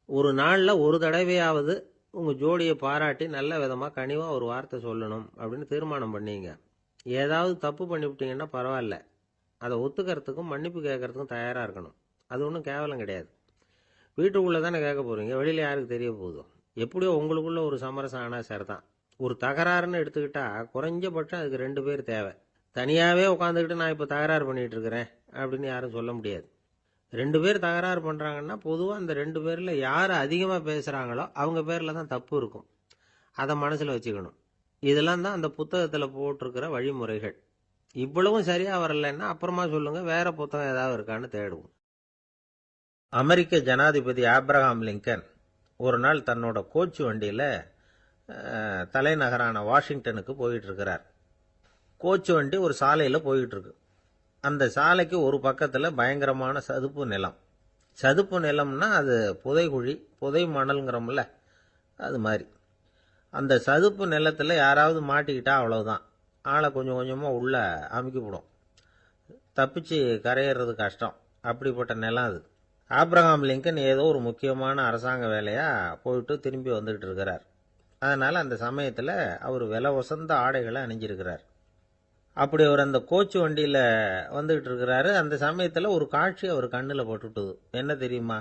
ஒரு நாள்ல ஒரு தடவையாவது உங்க ஜோடியை பாராட்டி நல்ல விதமா கனிவா ஒரு வார்த்தை சொல்லணும் அப்படின்னு தீர்மானம் பண்ணீங்க. ஏதாவது தப்பு பண்ணிவிட்டீங்கன்னா பரவாயில்ல, அதை ஒத்துக்கிறதுக்கும் மன்னிப்பு கேட்கறதுக்கும் தயாரா இருக்கணும். அது ஒன்றும் கேவலம் கிடையாது. வீட்டுக்குள்ள தானே கேட்க போறீங்க, வெளியில யாருக்கு தெரிய போகுதோ? எப்படியோ உங்களுக்குள்ள ஒரு சமரசம் ஆனா சரிதான். ஒரு தகராறுன்னு எடுத்துக்கிட்டா குறைஞ்சபட்சம் அதுக்கு 2 பேர் தேவை. தனியாவே உட்காந்துக்கிட்டு நான் இப்ப தகராறு பண்ணிட்டு இருக்கிறேன் அப்படின்னு யாரும் சொல்ல முடியாது. 2 பேர் தகராறு பண்றாங்கன்னா பொதுவா அந்த 2 பேர்ல யாரு அதிகமா பேசுறாங்களோ அவங்க பேர்ல தான் தப்பு இருக்கும். அதை மனசுல வச்சுக்கணும். இதெல்லாம் தான் அந்த புத்தகத்துல போட்டிருக்கிற வழிமுறைகள். இவ்வளவும் சரியா வரலன்னா அப்புறமா சொல்லுங்க, வேற புத்தகம் ஏதாவது இருக்கான்னு தேடுவோம். அமெரிக்க ஜனாதிபதி ஆப்ரஹாம் லிங்கன் ஒரு நாள் தன்னோட கோச்சு வண்டியில தலைநகரான வாஷிங்டனுக்கு போயிட்டு இருக்கிறார். கோச்சு வண்டி ஒரு சாலையில போயிட்டு இருக்கு. அந்த சாலைக்கு ஒரு பக்கத்துல பயங்கரமான சதுப்பு நிலம். சதுப்பு நிலம்னா அது புதைகுழி, புதை மணல்ங்கிறோம்ல, அது மாதிரி. அந்த சதுப்பு நிலத்துல யாராவது மாட்டிக்கிட்டா அவ்வளவுதான், ஆளை கொஞ்சம் கொஞ்சமா உள்ள அமுக்கிவிடும். தப்பிச்சு கரையேறது கஷ்டம். அப்படிப்பட்ட நிலம் அது. ஆப்ரஹாம் லிங்கன் ஏதோ ஒரு முக்கியமான அரசாங்க வேலையா போயிட்டு திரும்பி வந்துகிட்டு இருக்கிறார். அதனால அந்த சமயத்துல அவர் விலை உசந்த ஆடைகளை அணிஞ்சிருக்கிறார். அப்படி அவர் அந்த கோச்சு வண்டியில வந்துகிட்டு இருக்கிறாரு. அந்த சமயத்துல ஒரு காட்சி அவர் கண்ணுல பட்டுட்டுது. என்ன தெரியுமா?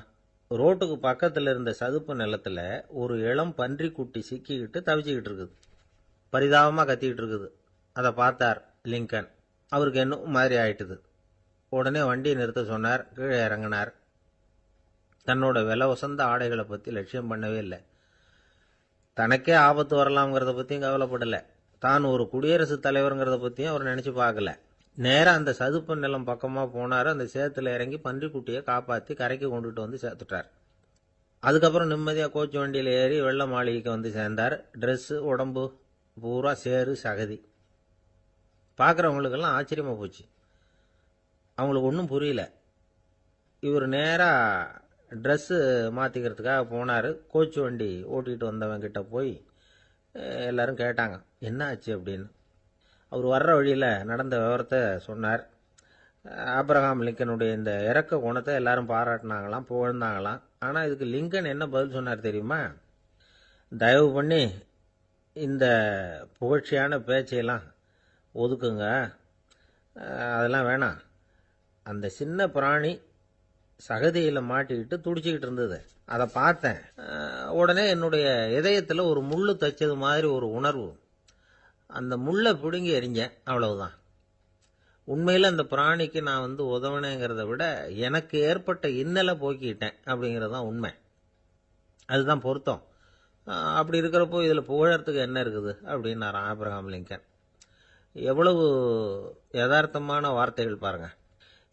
ரோட்டுக்கு பக்கத்துல இருந்த சதுப்பு நிலத்துல ஒரு இளம் பன்றி குட்டி சிக்கிக்கிட்டு தவிச்சுக்கிட்டு இருக்குது. பரிதாபமா கத்திக்கிட்டு இருக்குது. அதை பார்த்தார் லிங்கன். அவருக்கு என்ன மாதிரி ஆயிட்டுது. உடனே வண்டியை நிறுத்த சொன்னார். கீழே இறங்கினார். தன்னோட விலை உசந்த ஆடைகளை பத்தி லட்சியம் பண்ணவே இல்லை. தனக்கே ஆபத்து வரலாம்ங்கிறத பத்தியும் கவலைப்படல. தான் ஒரு குடியரசுத் தலைவருங்கிறத பத்தியும் அவர் நினைச்சு பார்க்கல. நேரா அந்த சதுப்பு நிலம் பக்கமா போனாரு. அந்த சேத்துல இறங்கி பன்றிக்குட்டியை காப்பாத்தி கரைக்கு கொண்டுட்டு வந்து சேர்த்துட்டார். அதுக்கப்புறம் நிம்மதியா கோச்சு வண்டியில ஏறி வெள்ள மாளிகைக்கு வந்து சேர்ந்தார். ட்ரெஸ், உடம்பு பூரா சேரு சகதி. பாக்குறவங்களுக்கெல்லாம் ஆச்சரியமா போச்சு. அவங்களுக்கு ஒன்றும் புரியல. இவர் நேரா ட்ரெஸ்ஸு மாற்றிக்கிறதுக்காக போனார். கோச்சு வண்டி ஓட்டிகிட்டு வந்தவன் கிட்ட போய் எல்லாரும் கேட்டாங்க என்ன ஆச்சு அப்படின்னு. அவர் வர்ற வழியில் நடந்த விவரத்தை சொன்னார். ஆப்ரஹாம் லிங்கனுடைய இந்த இறக்க குணத்தை எல்லாரும் பாராட்டினாங்களாம், புகழ்ந்தாங்களாம். ஆனால் இதுக்கு லிங்கன் என்ன பதில் சொன்னார் தெரியுமா? தயவு பண்ணி இந்த புகழ்ச்சியான பேச்சையெல்லாம் ஒதுக்குங்க, அதெல்லாம் வேணாம். அந்த சின்ன பிராணி சகதியில மாட்டிக்கிட்டு துடிச்சுக்கிட்டு இருந்தது. அதை பார்த்தேன். உடனே என்னுடைய இதயத்துல ஒரு முள்ளு தைச்சது மாதிரி ஒரு உணர்வு. அந்த முள்ளை பிடுங்கி எறிஞ்சேன், அவ்வளவுதான். உண்மையில அந்த பிராணிக்கு நான் உதவினேங்கிறத விட எனக்கு ஏற்பட்ட இன்னலை போக்கிட்டேன் அப்படிங்கிறது தான் உண்மை. அதுதான் பொருத்தம். அப்படி இருக்கிறப்போ இதுல புகழறதுக்கு என்ன இருக்குது அப்படின்னாரு ஆபிரகாம் லிங்கன். எவ்வளவு யதார்த்தமான வார்த்தைகள் பாருங்க.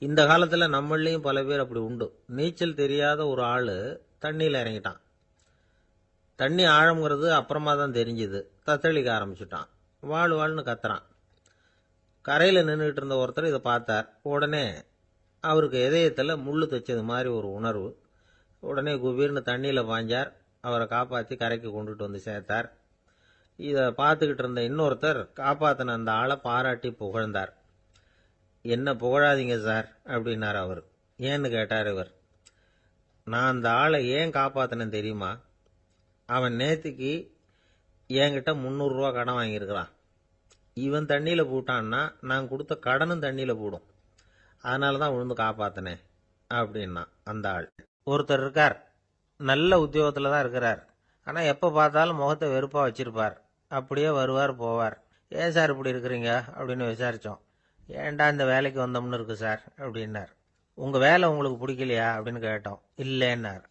இந்த காலத்துல நம்மளையும் பல பேர் அப்படி உண்டு. நீச்சல் தெரியாத ஒரு ஆளு தண்ணியில இறங்கிட்டான். தண்ணி ஆழம்ங்கிறது அப்புறமா தான் தெரிஞ்சுது. தத்தளிக்க ஆரம்பிச்சுட்டான். வாழ் வாழ்னு கத்துறான். கரையில நின்றுட்டு இருந்த ஒருத்தர் இதை பார்த்தார். உடனே அவருக்கு இதயத்துல முள்ளு தைச்சது மாதிரி ஒரு உணர்வு. உடனே குபீர்னு தண்ணியில பாஞ்சார். அவரை காப்பாற்றி கரைக்கு கொண்டுட்டு வந்து சேர்த்தார். இதை பார்த்துக்கிட்டு இருந்த இன்னொருத்தர் காப்பாத்தின அந்த ஆளை பாராட்டி புகழ்ந்தார். என்ன புகழாதீங்க சார் அப்படின்னார் அவர். ஏன்னு கேட்டார் இவர். நான் அந்த ஆளை ஏன் காப்பாத்தினேன் தெரியுமா? அவன் நேத்துக்கு என்கிட்ட 300 ரூபா கடன் வாங்கியிருக்கிறான். இவன் தண்ணியில போட்டான்னா நான் கொடுத்த கடனும் தண்ணியில போடும். அதனாலதான் விழுந்து காப்பாத்தினேன் அப்படின்னா அந்த ஆள். ஒருத்தர் இருக்கார், நல்ல உத்தியோகத்துல தான் இருக்கிறார். ஆனா எப்ப பார்த்தாலும் முகத்தை வெறுப்பா வச்சிருப்பார். அப்படியே வருவார் போவார். ஏன் சார் இப்படி இருக்கிறீங்க அப்படின்னு விசாரிச்சோம். ஏன்டா இந்த வேலைக்கு வந்தோம்னு இருக்கு சார் அப்படின்னார். உங்க வேலை உங்களுக்கு பிடிக்கலையா அப்படின்னு கேட்டோம். இல்லைன்னார்.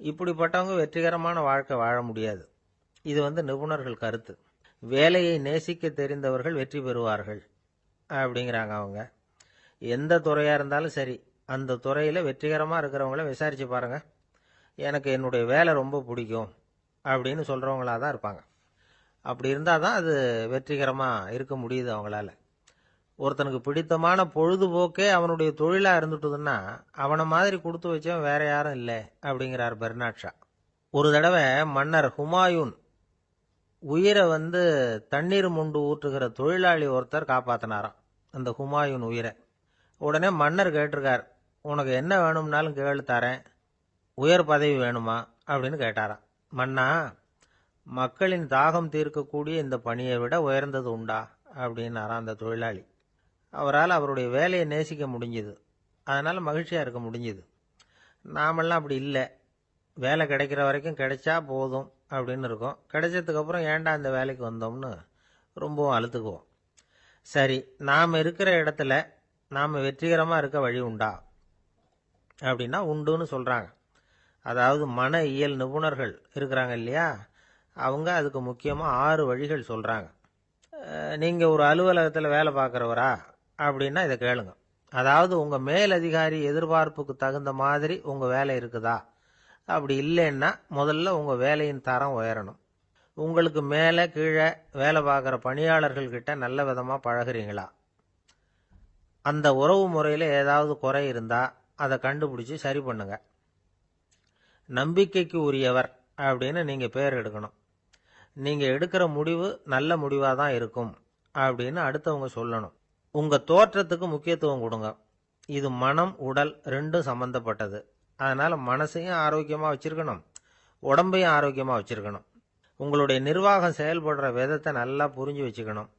இப்படிப்பட்டவங்க வெற்றிகரமான வாழ்க்கை வாழ முடியாது. இது நிபுணர்கள் கருத்து. வேலையை நேசிக்க தெரிந்தவர்கள் வெற்றி பெறுவார்கள் அப்படிங்கிறாங்க அவங்க. எந்த துறையா இருந்தாலும் சரி, அந்த துறையில வெற்றிகரமா இருக்கிறவங்கள விசாரிச்சு பாருங்க. எனக்கு என்னுடைய வேலை ரொம்ப பிடிக்கும் அப்படின்னு சொல்றவங்களா தான் இருப்பாங்க. அப்படி இருந்தாதான் அது வெற்றிகரமா இருக்க முடியுது அவங்களால. ஒருத்தனுக்கு பிடித்தமான பொழுதுபோக்கே அவனுடைய தொழிலா இருந்துட்டுதுன்னா அவனை மாதிரி கொடுத்து வச்சவன் வேற யாரும் இல்லை அப்படிங்கிறார் பெர்னாட் ஷா. ஒரு தடவை மன்னர் ஹுமாயூன் உயிரை தண்ணீர் முண்டு ஊற்றுகிற தொழிலாளி ஒருத்தர் காப்பாத்தினாராம் அந்த ஹுமாயூன் உயிரை. உடனே மன்னர் கேட்டிருக்கார், உனக்கு என்ன வேணும்னாலும் கேளு தரேன், உயர் பதவி வேணுமா அப்படின்னு கேட்டாராம். மன்னா, மக்களின் தாகம் தீர்க்கக்கூடிய இந்த பணியை விட உயர்ந்தது உண்டா அப்படின்னாராம் அந்த தொழிலாளி. அவரால் அவருடைய வேலையை நேசிக்க முடிஞ்சுது. அதனால மகிழ்ச்சியா இருக்க முடிஞ்சுது. நாமெல்லாம் அப்படி இல்லை. வேலை கிடைக்கிற வரைக்கும் கிடைச்சா போதும் அப்படின்னு இருக்கோம். கிடைச்சதுக்கு அப்புறம் ஏன்டா இந்த வேலைக்கு வந்தோம்னு ரொம்பவும் அழுத்துக்குவோம். சரி, நாம இருக்கிற இடத்துல நாம வெற்றிகரமா இருக்க வழி உண்டா அப்படின்னா உண்டுன்னு சொல்றாங்க. அதாவது மன இயல் நிபுணர்கள் இருக்கிறாங்க இல்லையா, அவங்க அதுக்கு முக்கியமா 6 வழிகள் சொல்றாங்க. நீங்க ஒரு அலுவலகத்தில் வேலை பார்க்குறவரா அப்படின்னா இதை கேளுங்க. அதாவது உங்க மேலதிகாரி எதிர்பார்ப்புக்கு தகுந்த மாதிரி உங்க வேலை இருக்குதா? அப்படி இல்லைன்னா முதல்ல உங்க வேலையின் தரம் உயரணும். உங்களுக்கு மேலே கீழே வேலை பார்க்குற பணியாளர்கள் கிட்ட நல்ல விதமா பழகுறீங்களா? அந்த உறவு முறையில் ஏதாவது குறை இருந்தா அதை கண்டுபிடிச்சு சரி பண்ணுங்க. நம்பிக்கைக்கு உரியவர் அப்படின்னு நீங்க பேர் எடுக்கணும். நீங்க எடுக்கிற முடிவு நல்ல முடிவா தான் இருக்கும் அப்படின்னு அடுத்தவங்க சொல்லணும். உங்க தோற்றத்துக்கு முக்கியத்துவம் கொடுங்க. இது மனம் உடல் ரெண்டும் சம்பந்தப்பட்டது. அதனால மனசையும் ஆரோக்கியமா வச்சிருக்கணும், உடம்பையும் ஆரோக்கியமா வச்சிருக்கணும். உங்களுடைய நிர்வாகம் செயல்படுற விதத்தை நல்லா புரிஞ்சு வச்சுக்கணும்.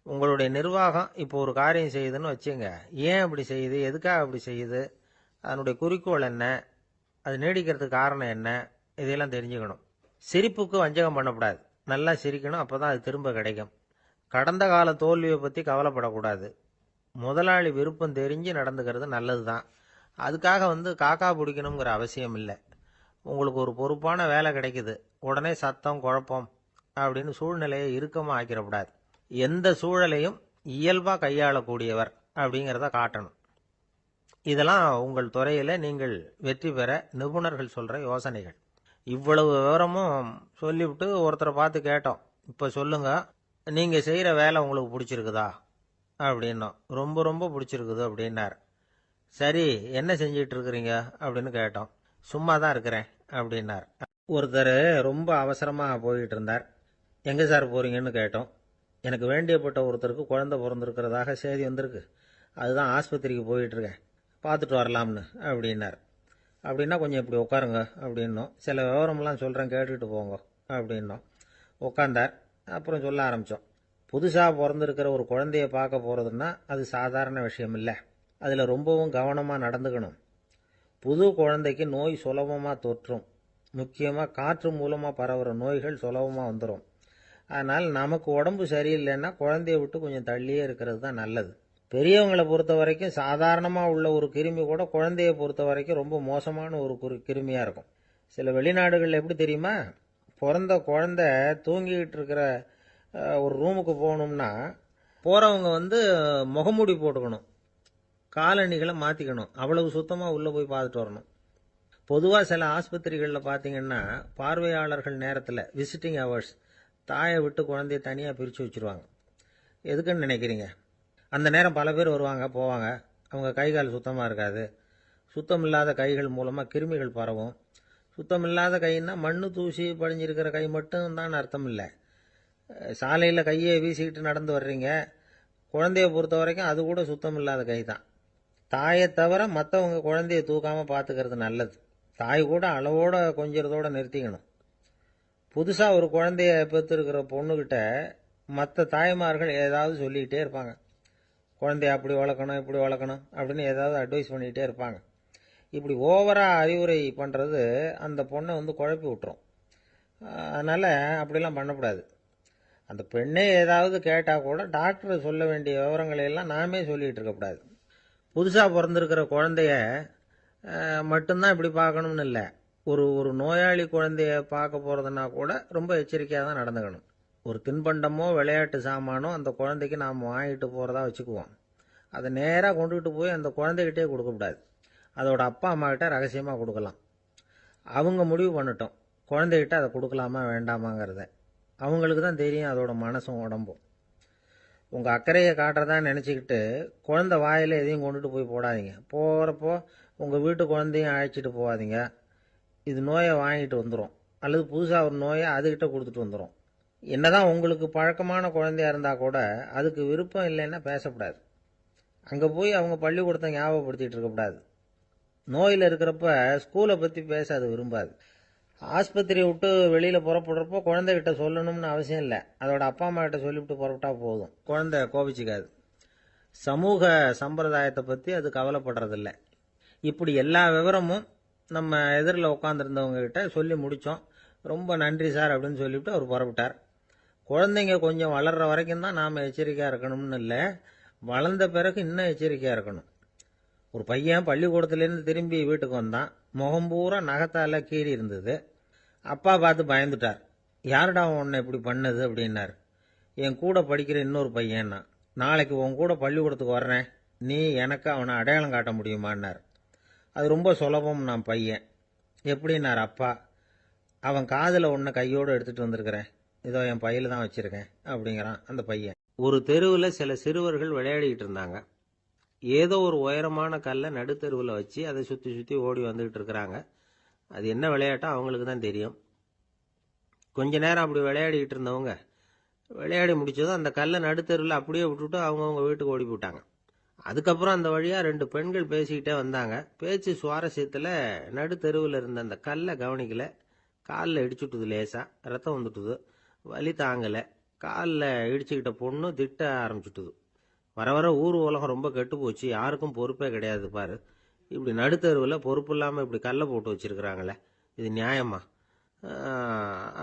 உங்களுடைய நிர்வாகம் இப்போ ஒரு காரியம் செய்யுதுன்னு வச்சுங்க, ஏன் அப்படி செய்யுது, எதுக்காக அப்படி செய்யுது, அதனுடைய குறிக்கோள் என்ன, அது நீடிக்கிறதுக்கு காரணம் என்ன, இதையெல்லாம் தெரிஞ்சுக்கணும். சிரிப்புக்கு வஞ்சகம் பண்ணக்கூடாது. நல்லா சிரிக்கணும், அப்பதான் அது திரும்ப கிடைக்கும். கடந்த கால தோல்வியை பத்தி கவலைப்படக்கூடாது. முதலாளி விருப்பம் தெரிஞ்சு நடந்துக்கிறது நல்லதுதான். அதுக்காக காக்கா பிடிக்கணுங்கிற அவசியம் இல்லை. உங்களுக்கு ஒரு பொறுப்பான வேலை கிடைக்குது, உடனே சத்தம் குழப்பம் அப்படின்னு சூழ்நிலையை இறுக்கமா ஆக்கிடக்கூடாது. எந்த சூழலையும் இயல்பா கையாளக்கூடியவர் அப்படிங்கிறத காட்டணும். இதெல்லாம் உங்கள் துறையில நீங்கள் வெற்றி பெற நிபுணர்கள் சொல்ற யோசனைகள். இவ்வளவு விவரமும் சொல்லிவிட்டு ஒருத்தரை பார்த்து கேட்டோம், இப்ப சொல்லுங்க, நீங்க செய்யற வேலை உங்களுக்கு பிடிச்சிருக்குதா அப்படின்னோம். ரொம்ப ரொம்ப பிடிச்சிருக்குது அப்படின்னார். சரி, என்ன செஞ்சிட்டு இருக்கிறீங்க அப்படின்னு கேட்டோம். சும்மா தான் இருக்கிறேன் அப்படின்னார். ஒருத்தர் ரொம்ப அவசரமா போயிட்டு இருந்தார். எங்க சார் போறீங்கன்னு கேட்டோம். எனக்கு வேண்டியப்பட்ட ஒருத்தருக்கு குழந்தை பிறந்திருக்கிறதாக செய்தி வந்திருக்கு, அதுதான் ஆஸ்பத்திரிக்கு போயிட்டு இருக்கேன், பார்த்துட்டு வரலாம்னு அப்படின்னார். அப்படின்னா கொஞ்சம் இப்படி உட்காருங்க அப்படின்னோம். சில விவரம்லாம் சொல்றேன், கேட்டுட்டு போங்க அப்படின்னோம். உட்காந்தார். அப்புறம் சொல்ல ஆரம்பிச்சோம். புதுசா பிறந்திருக்கிற ஒரு குழந்தைய பார்க்க போறதுன்னா அது சாதாரண விஷயம் இல்லை. அதுல ரொம்பவும் கவனமா நடந்துக்கணும். புது குழந்தைக்கு நோய் சுலபமாக தொற்றும். முக்கியமாக காற்று மூலமாக பரவுற நோய்கள் சுலபமாக வந்துடும். அதனால் நமக்கு உடம்பு சரியில்லைன்னா குழந்தைய விட்டு கொஞ்சம் தள்ளியே இருக்கிறது தான் நல்லது. பெரியவங்களை பொறுத்த வரைக்கும் சாதாரணமாக உள்ள ஒரு கிருமி கூட குழந்தைய பொறுத்த வரைக்கும் ரொம்ப மோசமான ஒரு கிருமியாக இருக்கும். சில வெளிநாடுகளில் எப்படி தெரியுமா, பிறந்த குழந்தை தூங்கிக்கிட்டு இருக்கிற ஒரு ரூமுக்கு போகணும்னா போகிறவங்க முகமூடி போட்டுக்கணும், காலணிகளை மாற்றிக்கணும், அவ்வளவு சுத்தமாக உள்ளே போய் பார்த்துட்டு வரணும். பொதுவாக சில ஆஸ்பத்திரிகளில் பார்த்தீங்கன்னா பார்வையாளர்கள் நேரத்தில் விசிட்டிங் ஹவர்ஸ் தாயை விட்டு குழந்தைய தனியாக பிரித்து வச்சுருவாங்க. எதுக்குன்னு நினைக்கிறீங்க? அந்த நேரம் பல பேர் வருவாங்க போவாங்க, அவங்க கை கால் சுத்தமாக இருக்காது. சுத்தம் இல்லாத கைகள் மூலமாக கிருமிகள் பரவும். சுத்தம் இல்லாத கைன்னா மண்ணு தூசி படிஞ்சிருக்கிற கை மட்டும் தான் அர்த்தம் இல்லை. சாலையில் கையை வீசிக்கிட்டு நடந்து வர்றீங்க, குழந்தைய பொறுத்த வரைக்கும் அது கூட சுத்தம் இல்லாத கை தான். தாயை தவிர மற்றவங்க குழந்தைய தூக்காமல் பார்த்துக்கிறது நல்லது. தாய் கூட அளவோட கொஞ்சிறதோடு நிறுத்திக்கணும். புதுசாக ஒரு குழந்தைய பெற்றிருக்கிற பொண்ணுக்கிட்ட மற்ற தாய்மார்கள் ஏதாவது சொல்லிக்கிட்டே இருப்பாங்க. குழந்தைய அப்படி வளர்க்கணும் இப்படி வளர்க்கணும் அப்படின்னு ஏதாவது அட்வைஸ் பண்ணிக்கிட்டே இருப்பாங்க. இப்படி ஓவராக அறிவுரை பண்ணுறது அந்த பொண்ணை குழப்பி விட்டுரும். அதனால் அப்படிலாம் பண்ணக்கூடாது. அந்த பெண்ணே ஏதாவது கேட்டால் கூட டாக்டர் சொல்ல வேண்டிய விவரங்களை எல்லாம் நாமே சொல்லிகிட்டு இருக்கக்கூடாது. புதுசாக பிறந்திருக்கிற குழந்தைய மட்டும்தான் இப்படி பார்க்கணும்னு இல்லை. ஒரு நோயாளி குழந்தைய பார்க்க போகிறதுனா கூட ரொம்ப எச்சரிக்கையாக தான் நடந்துக்கணும். ஒரு தின்பண்டமோ விளையாட்டு சாமானோ அந்த குழந்தைக்கு நாம் வாங்கிட்டு போகிறதா வச்சுக்குவோம். அதை நேராக கொண்டுகிட்டு போய் அந்த குழந்தைகிட்டே கொடுக்கக்கூடாது. அதோட அப்பா அம்மா கிட்ட ரகசியமாக கொடுக்கலாம். அவங்க முடிவு பண்ணட்டும் குழந்தைகிட்ட அதை கொடுக்கலாமா வேண்டாமாங்கிறத. அவங்களுக்கு தான் தெரியும் அதோட மனசும் உடம்பும். உங்கள் அக்கறையை காட்டுறதா நினச்சிக்கிட்டு குழந்தை வாயில் எதையும் கொண்டுட்டு போய் போடாதீங்க. போகிறப்போ உங்கள் வீட்டு குழந்தையும் அழைச்சிட்டு போகாதீங்க. இது நோயை வாங்கிட்டு வந்துடும், அல்லது புதுசாக ஒரு நோயை அதுக்கிட்ட கொடுத்துட்டு வந்துடும். என்னதான் உங்களுக்கு பழக்கமான குழந்தையா இருந்தால் கூட அதுக்கு விருப்பம் இல்லைன்னா பேசக்கூடாது. அங்கே போய் அவங்க பள்ளிக்கூடத்தை ஞாபகப்படுத்திகிட்டு இருக்கக்கூடாது. நோயில் இருக்கிறப்ப ஸ்கூலை பற்றி பேச அது விரும்பாது. ஆஸ்பத்திரியை விட்டு வெளியில் புறப்படுறப்போ குழந்தைகிட்ட சொல்லணும்னு அவசியம் இல்லை. அதோட அப்பா அம்மா கிட்ட சொல்லிவிட்டு புறப்பட்டா போதும், குழந்தை கோபிச்சிக்காது. சமூக சம்பிரதாயத்தை பற்றி அது கவலைப்படுறதில்லை. இப்படி எல்லா விவரமும் நம்ம எதிரில் உட்காந்துருந்தவங்க கிட்ட சொல்லி முடித்தோம். ரொம்ப நன்றி சார் அப்படின்னு சொல்லிவிட்டு அவர் புறப்பட்டார். குழந்தைங்க கொஞ்சம் வளர்கிற வரைக்கும் தான் நாம் எச்சரிக்கையாக இருக்கணும்னு இல்லை, வளர்ந்த பிறகு இன்னும் எச்சரிக்கையாக இருக்கணும். ஒரு பையன் பள்ளிக்கூடத்துலேருந்து திரும்பி வீட்டுக்கு வந்தான். முகம் பூரா நகத்தால் கீறி இருந்தது. அப்பா பார்த்து பயந்துட்டார். யாருடா உன்னை இப்படி பண்ணது அப்படின்னார். என் கூட படிக்கிற இன்னொரு பையன்னா. நாளைக்கு உன் கூட பள்ளிக்கூடத்துக்கு வர்றேன், நீ எனக்கு அவனை அடையாளம் காட்ட முடியுமான்னார். அது ரொம்ப சுலபம் நான் பையன். எப்படின்னார் அப்பா. அவன் காதில் ஒன்று கையோடு எடுத்துகிட்டு வந்திருக்கிறேன், இதோ என் பையில தான் வச்சுருக்கேன் அப்படிங்கிறான் அந்த பையன். ஒரு தெருவில் சில சிறுவர்கள் விளையாடிக்கிட்டு இருந்தாங்க. ஏதோ ஒரு உயரமான கல்லை நடுத்தெருவில் வச்சு அதை சுற்றி சுற்றி ஓடி வந்துக்கிட்டு இருக்கிறாங்க. அது என்ன விளையாட்டோ அவங்களுக்கு தான் தெரியும். கொஞ்ச நேரம் அப்படி விளையாடிக்கிட்டு இருந்தவங்க விளையாடி முடிச்சதும் அந்த கல்லை நடுத்தெருவில் அப்படியே விட்டுட்டு அவங்கவுங்க வீட்டுக்கு ஓடி போட்டாங்க. அதுக்கப்புறம் அந்த வழியாக 2 பெண்கள் பேசிக்கிட்டே வந்தாங்க. பேச்சு சுவாரஸ்யத்தில் நடுத்தெருவில் இருந்த அந்த கல்லை கவனிக்கல. காலில் இடிச்சுட்டுது, லேசாக ரத்தம் வந்துட்டுது, வலி தாங்கலை. காலில் இடிச்சுக்கிட்ட பொண்ணு திட்ட ஆரம்பிச்சுட்டுது. வர வர ஊர் உலகம் ரொம்ப கெட்டு போச்சு, யாருக்கும் பொறுப்பே கிடையாது பாரு, இப்படி நடுத்தருவில் பொறுப்பு இல்லாமல் இப்படி கல்லை போட்டு வச்சிருக்கிறாங்களே, இது நியாயமா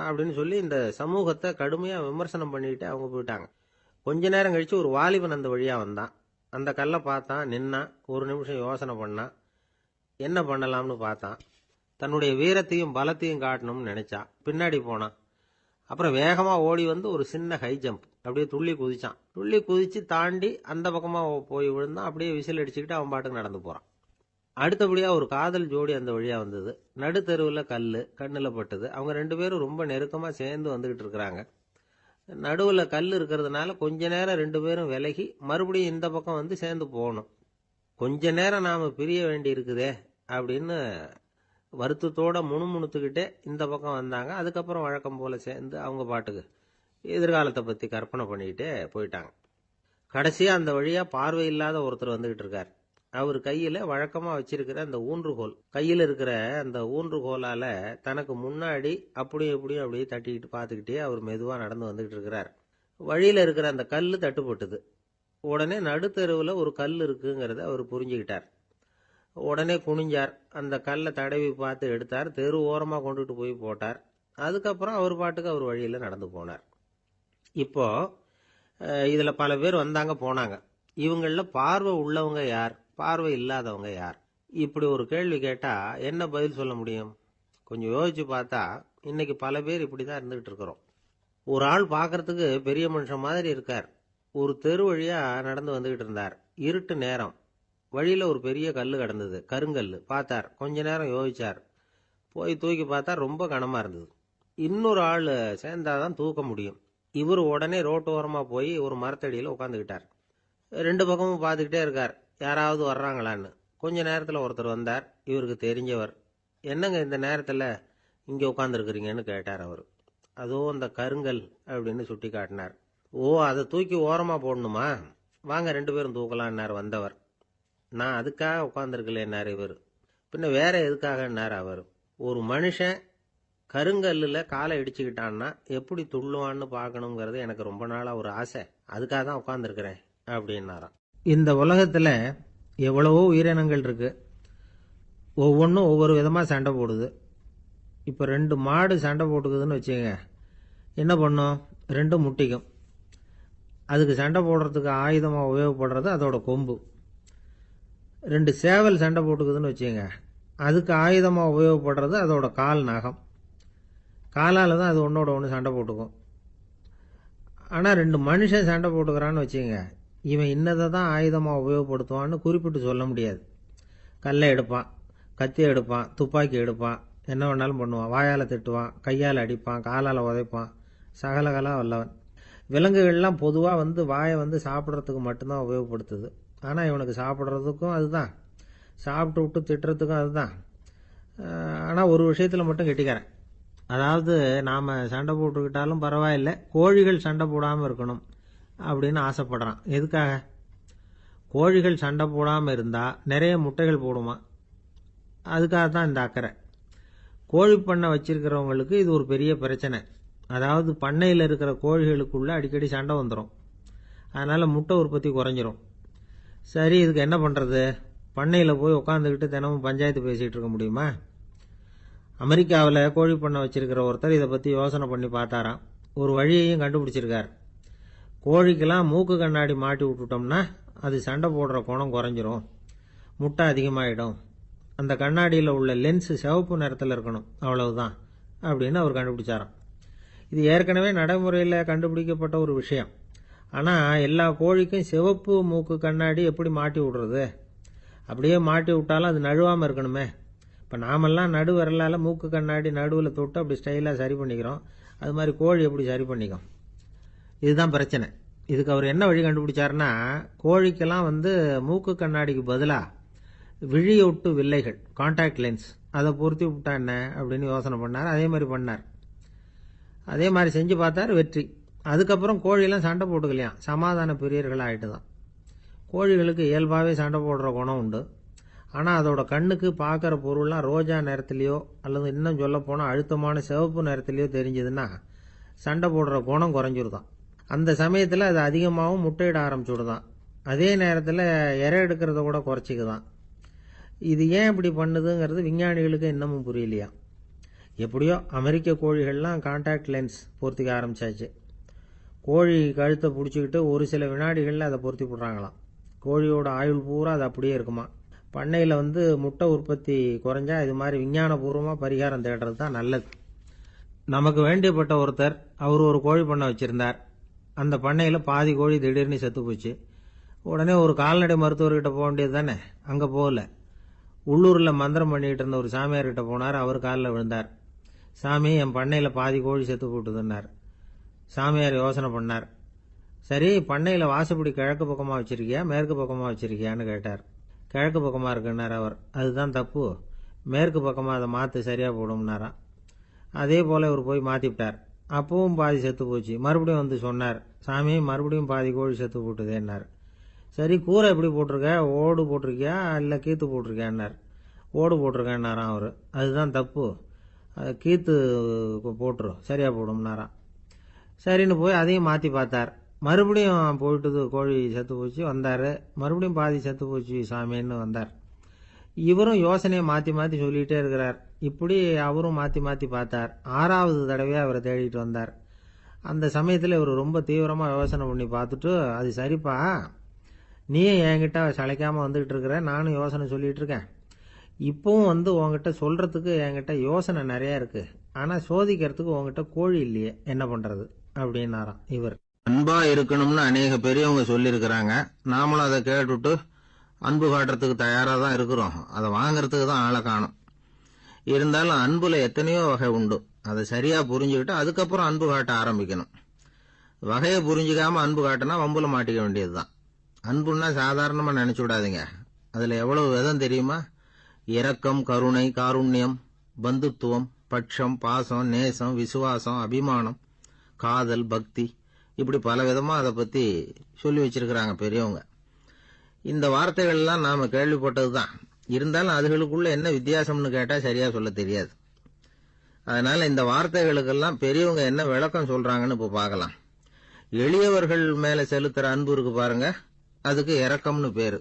அப்படின்னு சொல்லி இந்த சமூகத்தை கடுமையாக விமர்சனம் பண்ணிக்கிட்டு அவங்க போயிட்டாங்க. கொஞ்ச நேரம் கழித்து ஒரு வாலிபன் அந்த வழியாக வந்தான். அந்த கல்லை பார்த்தான், நின்னான். ஒரு நிமிஷம் யோசனை பண்ணான். என்ன பண்ணலாம்னு பார்த்தான். தன்னுடைய வீரத்தையும் பலத்தையும் காட்டணும்னு நினைச்சான். பின்னாடி போனான். அப்புறம் வேகமாக ஓடி வந்து ஒரு சின்ன ஹை ஜம்ப் அப்படியே துள்ளி குதிச்சான். துள்ளி குதிச்சு தாண்டி அந்த பக்கமாக போய் விழுந்தான். அப்படியே விசில் அடிச்சுக்கிட்டு அவன் பாட்டுக்கு நடந்து போகிறான். அடுத்தபடியாக ஒரு காதல் ஜோடி அந்த வழியாக வந்தது. நடுத்தெருவில் கல் கண்ணில் பட்டது. அவங்க 2 பேரும் ரொம்ப நெருக்கமாக சேர்ந்து வந்துக்கிட்டு இருக்கிறாங்க. நடுவில் கல் இருக்கிறதுனால கொஞ்ச நேரம் 2 பேரும் விலகி மறுபடியும் இந்த பக்கம் வந்து சேர்ந்து போகணும். கொஞ்ச நேரம் நாம் பிரிய வேண்டி இருக்குதே அப்படின்னு வருத்தத்தோட முணுமுணுத்துக்கிட்டே இந்த பக்கம் வந்தாங்க. அதுக்கப்புறம் வழக்கம் போல சேர்ந்து அவங்க பாட்டுக்கு எதிர்காலத்தை பற்றி கற்பனை பண்ணிக்கிட்டே போயிட்டாங்க. கடைசியாக அந்த வழியாக பார்வை இல்லாத ஒருத்தர் வந்துக்கிட்டு இருக்கார். அவர் கையில் வழக்கமாக வச்சிருக்கிற அந்த ஊன்றுகோல், கையில் இருக்கிற அந்த ஊன்றுகோலால் தனக்கு முன்னாடி அப்படியும் இப்படியும் அப்படியே தட்டிக்கிட்டு பார்த்துக்கிட்டே அவர் மெதுவாக நடந்து வந்துக்கிட்டு இருக்கிறார். வழியில் இருக்கிற அந்த கல் தட்டுப்பட்டுது. உடனே நடுத்தெருவில் ஒரு கல் இருக்குங்கிறத அவர் புரிஞ்சுக்கிட்டார். உடனே குனிஞ்சார், அந்த கல்லை தடவி பார்த்து எடுத்தார், தெரு ஓரமாக கொண்டுட்டு போய் போட்டார். அதுக்கப்புறம் அவர் பாட்டுக்கு அவர் வழியில் நடந்து போனார். இப்போ இதில் பல பேர் வந்தாங்க போனாங்க. இவங்களில் பார்வை உள்ளவங்க யார், பார்வை இல்லாதவங்க யார்? இப்படி ஒரு கேள்வி கேட்டால் என்ன பதில் சொல்ல முடியும்? கொஞ்சம் யோசிச்சு பார்த்தா இன்னைக்கு பல பேர் இப்படி தான் இருந்துகிட்டு இருக்கிறோம். ஒரு ஆள் பார்க்கறதுக்கு பெரிய மனுஷன் மாதிரி இருக்கார். ஒரு தெரு வழியாக நடந்து வந்துகிட்டு இருந்தார். இருட்டு நேரம். வழியில் ஒரு பெரிய கல் கிடந்தது, கருங்கல். பார்த்தார், கொஞ்ச நேரம் யோசிச்சார். போய் தூக்கி பார்த்தா ரொம்ப கனமாக இருந்தது. இன்னொரு ஆள் சேர்ந்தாதான் தூக்க முடியும். இவர் உடனே ரோட்டு ஓரமாக போய் ஒரு மரத்தடியில் உட்காந்துக்கிட்டார். ரெண்டு பக்கமும் பார்த்துக்கிட்டே இருக்கார், யாராவது வர்றாங்களான்னு. கொஞ்ச நேரத்தில் ஒருத்தர் வந்தார், இவருக்கு தெரிஞ்சவர். என்னங்க இந்த நேரத்தில் இங்கே உட்காந்துருக்குறீங்கன்னு கேட்டார் அவர். அதோ அந்த கருங்கல் அப்படின்னு சுட்டி காட்டினார். ஓ, அதை தூக்கி ஓரமாக போடணுமா? வாங்க ரெண்டு பேரும் தூக்கலான்னார் வந்தவர். நான் அதுக்காக உட்காந்துருக்கலேன்னார் இவர். பின்ன வேற எதுக்காகன்னார் அவர். ஒரு மனுஷன் கருங்கல்லில் காலை இடிச்சுக்கிட்டான்னா எப்படி துள்ளுவான்னு பார்க்கணுங்கிறது எனக்கு ரொம்ப நாளாக ஒரு ஆசை. அதுக்காக தான் உட்காந்துருக்கிறேன் அப்படின்னாராம். இந்த உலகத்தில் எவ்வளவோ உயிரினங்கள் இருக்கு. ஒவ்வொன்றும் ஒவ்வொரு விதமாக சண்டை போடுது. இப்போ 2 மாடு சண்டை போட்டுக்குதுன்னு வச்சுக்கோங்க. என்ன பண்ணும்? 2 முட்டிக்கும். அதுக்கு சண்டை போடுறதுக்கு ஆயுதமாக உபயோகப்படுறது அதோட கொம்பு. 2 சேவல் சண்டை போட்டுக்குதுன்னு வச்சுக்கோங்க. அதுக்கு ஆயுதமாக உபயோகப்படுறது அதோட கால் நகம். காலால் தான் அது ஒன்றோட ஒன்று சண்டை போட்டுக்கும். ஆனால் 2 மனுஷன் சண்டை போட்டுக்கிறான்னு வச்சுக்கோங்க. இவன் இன்னதை தான் ஆயுதமாக உபயோகப்படுத்துவான்னு குறிப்பிட்டு சொல்ல முடியாது. கல்லை எடுப்பான், கத்தி எடுப்பான், துப்பாக்கி எடுப்பான், என்ன வேணாலும் பண்ணுவான். வாயால் திட்டுவான், கையால் அடிப்பான், காலால் உதைப்பான், சகலகலாக வல்லவன். விலங்குகள்லாம் பொதுவாக வாயை சாப்பிட்றதுக்கு மட்டும்தான் உபயோகப்படுத்துது. ஆனால் இவனுக்கு சாப்பிட்றதுக்கும் அதுதான், சாப்பிட்டு விட்டு திட்டுறதுக்கும் அதுதான். ஆனால் ஒரு விஷயத்தில் மட்டும் கெட்டிக்கிறேன். அதாவது நாம் சண்டை போட்டுக்கிட்டாலும் பரவாயில்லை, கோழிகள் சண்டை போடாமல் இருக்கணும் அப்படின்னு ஆசைப்படுறான். எதுக்காக? கோழிகள் சண்டை போடாமல் இருந்தால் நிறைய முட்டைகள் போடுமா, அதுக்காக தான் இந்த அக்கறை. கோழி பண்ணை வச்சிருக்கிறவங்களுக்கு இது ஒரு பெரிய பிரச்சனை. அதாவது பண்ணையில் இருக்கிற கோழிகளுக்குள்ளே அடிக்கடி சண்டை வந்துடும். அதனால் முட்டை உற்பத்தி குறைஞ்சிரும். சரி, இதுக்கு என்ன பண்ணுறது? பண்ணையில் போய் உட்காந்துக்கிட்டு தினமும் பஞ்சாயத்து பேசிகிட்டு இருக்க முடியுமா? அமெரிக்காவில் கோழி பண்ணை வச்சிருக்கிற ஒருத்தர் இதை பற்றி யோசனை பண்ணி பார்த்தாராம். ஒரு வழியையும் கண்டுபிடிச்சிருக்கார். கோழிக்கெல்லாம் மூக்கு கண்ணாடி மாட்டி விட்டுட்டோம்னா அது சண்டை போடுற குணம் குறைஞ்சிரும், முட்டை அதிகமாகிடும். அந்த கண்ணாடியில் உள்ள லென்ஸு சிவப்பு நிறத்தில் இருக்கணும், அவ்வளவுதான் அப்படின்னு அவர் கண்டுபிடிச்சாராம். இது ஏற்கனவே நடைமுறையில் கண்டுபிடிக்கப்பட்ட ஒரு விஷயம். ஆனால் எல்லா கோழிக்கும் சிவப்பு மூக்கு கண்ணாடி எப்படி மாட்டி விடுறது? அப்படியே மாட்டி விட்டாலும் அது நழுவாமல் இருக்கணுமே. இப்போ நாமெல்லாம் நடு விரலால் மூக்கு கண்ணாடி நடுவில் தொட்டு அப்படி ஸ்டைலாக சரி பண்ணிக்கிறோம். அது மாதிரி கோழி எப்படி சரி பண்ணிக்கும்? இதுதான் பிரச்சனை. இதுக்கு அவர் என்ன வழி கண்டுபிடிச்சாருன்னா, கோழிக்கெல்லாம் மூக்கு கண்ணாடிக்கு பதிலாக விழியொட்டு வில்லைகள், கான்டாக்ட் லென்ஸ், அதை பொருத்தி விட்டா என்ன அப்படின்னு யோசனை பண்ணார். அதே மாதிரி பண்ணார். அதே மாதிரி செஞ்சு பார்த்தார், வெற்றி. அதுக்கப்புறம் கோழியெல்லாம் சண்டை போட்டுக்கலையாம், சமாதான பிரியர்கள் ஆகிட்டு தான். கோழிகளுக்கு இயல்பாகவே சண்டை போடுற குணம் உண்டு. ஆனால் அதோட கண்ணுக்கு பார்க்குற பொருள்லாம் ரோஜா நிறத்துலையோ அல்லது இன்னும் சொல்ல போனால் அழுத்தமான சிவப்பு நிறத்துலையோ தெரிஞ்சதுன்னா சண்டை போடுற குணம் குறைஞ்சிருதான். அந்த சமயத்தில் அது அதிகமாகவும் முட்டையிட ஆரம்பிச்சுடுதான். அதே நேரத்தில் இறை எடுக்கிறத கூட குறைச்சிக்குதான். இது ஏன் இப்படி பண்ணுதுங்கிறது விஞ்ஞானிகளுக்கு இன்னமும் புரியலையா. எப்படியோ அமெரிக்க கோழிகள்லாம் கான்டாக்ட் லென்ஸ் பொருத்திக்க ஆரம்பிச்சாச்சு. கோழி கழுத்தை பிடிச்சிக்கிட்டு ஒரு சில வினாடிகளில் அதை பொருத்தி போடுறாங்களாம். கோழியோட ஆயுள் பூரா அது அப்படியே இருக்குமா. பண்ணையில் முட்டை உற்பத்தி குறைஞ்சா இது மாதிரி விஞ்ஞானபூர்வமாக பரிகாரம் தேடுறது தான் நல்லது. நமக்கு வேண்டியப்பட்ட ஒருத்தர், அவர் ஒரு கோழி பண்ணை வச்சுருந்தார். அந்த பண்ணையில் பாதி கோழி திடீர்னு செத்து போச்சு. உடனே ஒரு கால்நடை மருத்துவர்கிட்ட போக வேண்டியது தானே. அங்கே போகல. உள்ளூரில் மந்திரம் பண்ணிக்கிட்டு இருந்த ஒரு சாமியார்கிட்ட போனார். அவர் காலில் விழுந்தார். சாமி, என் பண்ணையில் பாதி கோழி செத்து போட்டுதுன்னார். சாமியார் யோசனை பண்ணார். சரி, பண்ணையில் வாசப்படி கிழக்கு பக்கமாக வச்சிருக்கியா மேற்கு பக்கமாக வச்சிருக்கியான்னு கேட்டார். கிழக்கு பக்கமாக இருக்குன்னார் அவர். அதுதான் தப்பு, மேற்கு பக்கமாக அதை மாற்று சரியாக போடும்னாராம். அதே போல் இவர் போய் மாற்றிவிட்டார். அப்பவும் பாதி செத்து போச்சு. மறுபடியும் சொன்னார், சாமி மறுபடியும் பாதி கோழி செத்து போட்டுதேன்னார். சரி, கூரை எப்படி போட்டிருக்க, ஓடு போட்டிருக்கியா இல்லை கீத்து போட்டிருக்கியான்னார். ஓடு போட்டிருக்கேன்னாராம் அவர். அதுதான் தப்பு, கீத்து போட்டுரு சரியாக போடும்னாராம். சரின்னு போய் அதையும் மாற்றி பார்த்தார். மறுபடியும் போயிட்டுது, கோழி செத்து போச்சு. வந்தார். மறுபடியும் பாதி செத்து போச்சு சாமின்னு வந்தார். இவரும் யோசனையை மாத்தி மாத்தி சொல்லிட்டே இருக்கிறார். இப்படி அவரும் மாத்தி மாத்தி பார்த்தார். 6வது தடவையா அவரை தேடிட்டு வந்தார். அந்த சமயத்துல இவர் ரொம்ப தீவிரமா யோசனை பண்ணி பார்த்துட்டு, அது சரிப்பா, நீயும் என்கிட்ட சளைக்காம வந்துகிட்டு இருக்கிற, நானும் யோசனை சொல்லிட்டு இருக்கேன். இப்பவும் உங்ககிட்ட சொல்றதுக்கு என்கிட்ட யோசனை நிறைய இருக்கு. ஆனா சோதிக்கிறதுக்கு உங்ககிட்ட கோழி இல்லையே, என்ன பண்றது அப்படின்னாராம் இவர். அன்பா இருக்கணும்னு அநேக பெரியவங்க சொல்லி இருக்கிறாங்க. நாமளும் அதை கேட்டுட்டு அன்பு காட்டுறதுக்கு தயாரா தான் இருக்கிறோம். அதை வாங்கறதுக்கு தான் ஆளை காணும். இருந்தாலும் அன்புல எத்தனையோ வகை உண்டு. அதை சரியா புரிஞ்சுக்கிட்டு அதுக்கப்புறம் அன்பு காட்ட ஆரம்பிக்கணும். வகையை புரிஞ்சுக்காம அன்பு காட்டினா வம்புல மாட்டிக்க வேண்டியதுதான். அன்புன்னா சாதாரணமா நினைச்சு விடாதீங்க. அதுல எவ்வளவு விதம் தெரியுமா? இரக்கம், கருணை, காருண்யம், பந்துத்துவம், பட்சம், பாசம், நேசம், விசுவாசம், அபிமானம், காதல், பக்தி, இப்படி பல விதமா அதை பத்தி சொல்லி வச்சிருக்கிறாங்க பெரியவங்க. இந்த வார்த்தைகள் எல்லாம் நாம கேள்விப்பட்டதுதான். இருந்தாலும் அதுகளுக்குள்ள என்ன வித்தியாசம்னு கேட்டா சரியா சொல்ல தெரியாது. அதனால இந்த வார்த்தைகளுக்கெல்லாம் பெரியவங்க என்ன விளக்கம் சொல்றாங்கன்னு இப்ப பார்க்கலாம். எளியவர்கள் மேல செலுத்துற அன்பு இருக்கு பாருங்க, அதுக்கு இரக்கம்னு பேரு.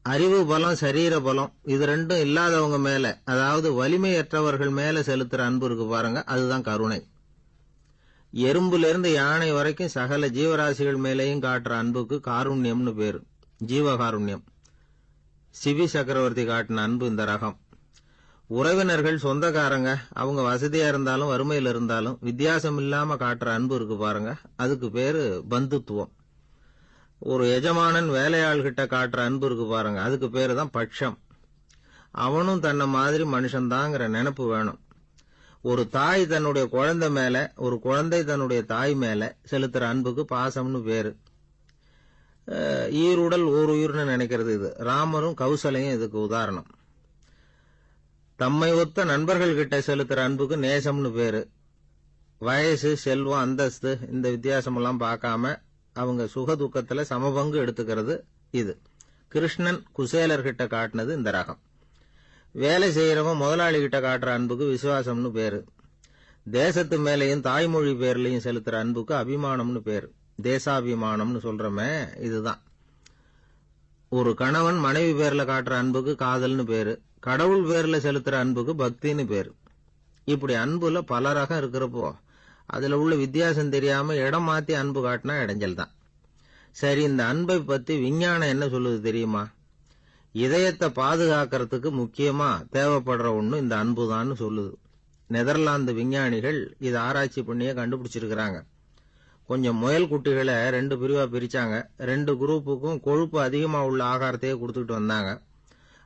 அறிவு பலம், சரீர பலம், இது ரெண்டும் இல்லாதவங்க மேல, அதாவது வலிமையற்றவர்கள் மேல செலுத்துற அன்பு இருக்கு பாருங்க, அதுதான் கருணை. எறும்புல இருந்து யானை வரைக்கும் சகல ஜீவராசிகள் மேலேயும் காட்டுற அன்புக்கு காருண்யம்னு பேரு, ஜீவகாருண்யம். சிவி சக்கரவர்த்தி காட்டின அன்பு இந்த ரகம். உறவினர்கள், சொந்தக்காரங்க, அவங்க வசதியா இருந்தாலும் வறுமையில இருந்தாலும் வித்தியாசம் இல்லாம காட்டுற அன்பு இருக்கு பாருங்க, அதுக்கு பேரு பந்துத்துவம். ஒரு எஜமானன் வேலையாள்கிட்ட காட்டுற அன்பு இருக்கு பாருங்க, அதுக்கு பேரு தான் பட்சம். அவனும் தன்னை மாதிரி மனுஷன்தாங்கிற நினைப்பு வேணும். ஒரு தாய் தன்னுடைய குழந்தை மேல, ஒரு குழந்தை தன்னுடைய தாய் மேல செலுத்துற அன்புக்கு பாசம்னு பேரு. ஈருடல் ஓர் உயிர்னு நினைக்கிறது இது. ராமரும் கௌசலையும் இதுக்கு உதாரணம். தம்மை ஒத்த நண்பர்கள் கிட்ட செலுத்துற அன்புக்கு நேசம்னு பேரு. வயசு, செல்வம், அந்தஸ்து, இந்த வித்தியாசம் எல்லாம் பார்க்காம அவங்க சுக துக்கத்துல சமபங்கு எடுத்துக்கிறது இது. கிருஷ்ணன் குசேலர்கிட்ட காட்டினது இந்த ரகம். வேலை செய்யறவன் முதலாளி கிட்ட காட்டுற அன்புக்கு விசுவாசம்னு பேரு. தேசத்து மேலையும் தாய்மொழி பேர்லையும் செலுத்துற அன்புக்கு அபிமானம்னு பேரு. தேசாபிமானம்னு சொல்றமே இதுதான். ஒரு கணவன் மனைவி பேர்ல காட்டுற அன்புக்கு காதல்னு பேரு. கடவுள் பேர்ல செலுத்துற அன்புக்கு பக்தின்னு பேரு. இப்படி அன்புல பல ரகம் இருக்கிறப்போ அதுல உள்ள வித்தியாசம் தெரியாம இடம் மாத்தி அன்பு காட்டினா இடைஞ்சல் தான். சரி, இந்த அன்பை பத்தி விஞ்ஞானம் என்ன சொல்லுது தெரியுமா? இதயத்தை பாதுகாக்கிறதுக்கு முக்கியமா தேவைப்படுற ஒண்ணு இந்த அன்புதான்னு சொல்லுது. நெதர்லாந்து விஞ்ஞானிகள் இதை ஆராய்ச்சி பண்ணியே கண்டுபிடிச்சிருக்கிறாங்க. கொஞ்சம் முயல் குட்டிகளை 2 பிரிவா பிரிச்சாங்க. 2 குரூப்புக்கும் கொழுப்பு அதிகமா உள்ள ஆகாரத்தையே கொடுத்துட்டு வந்தாங்க.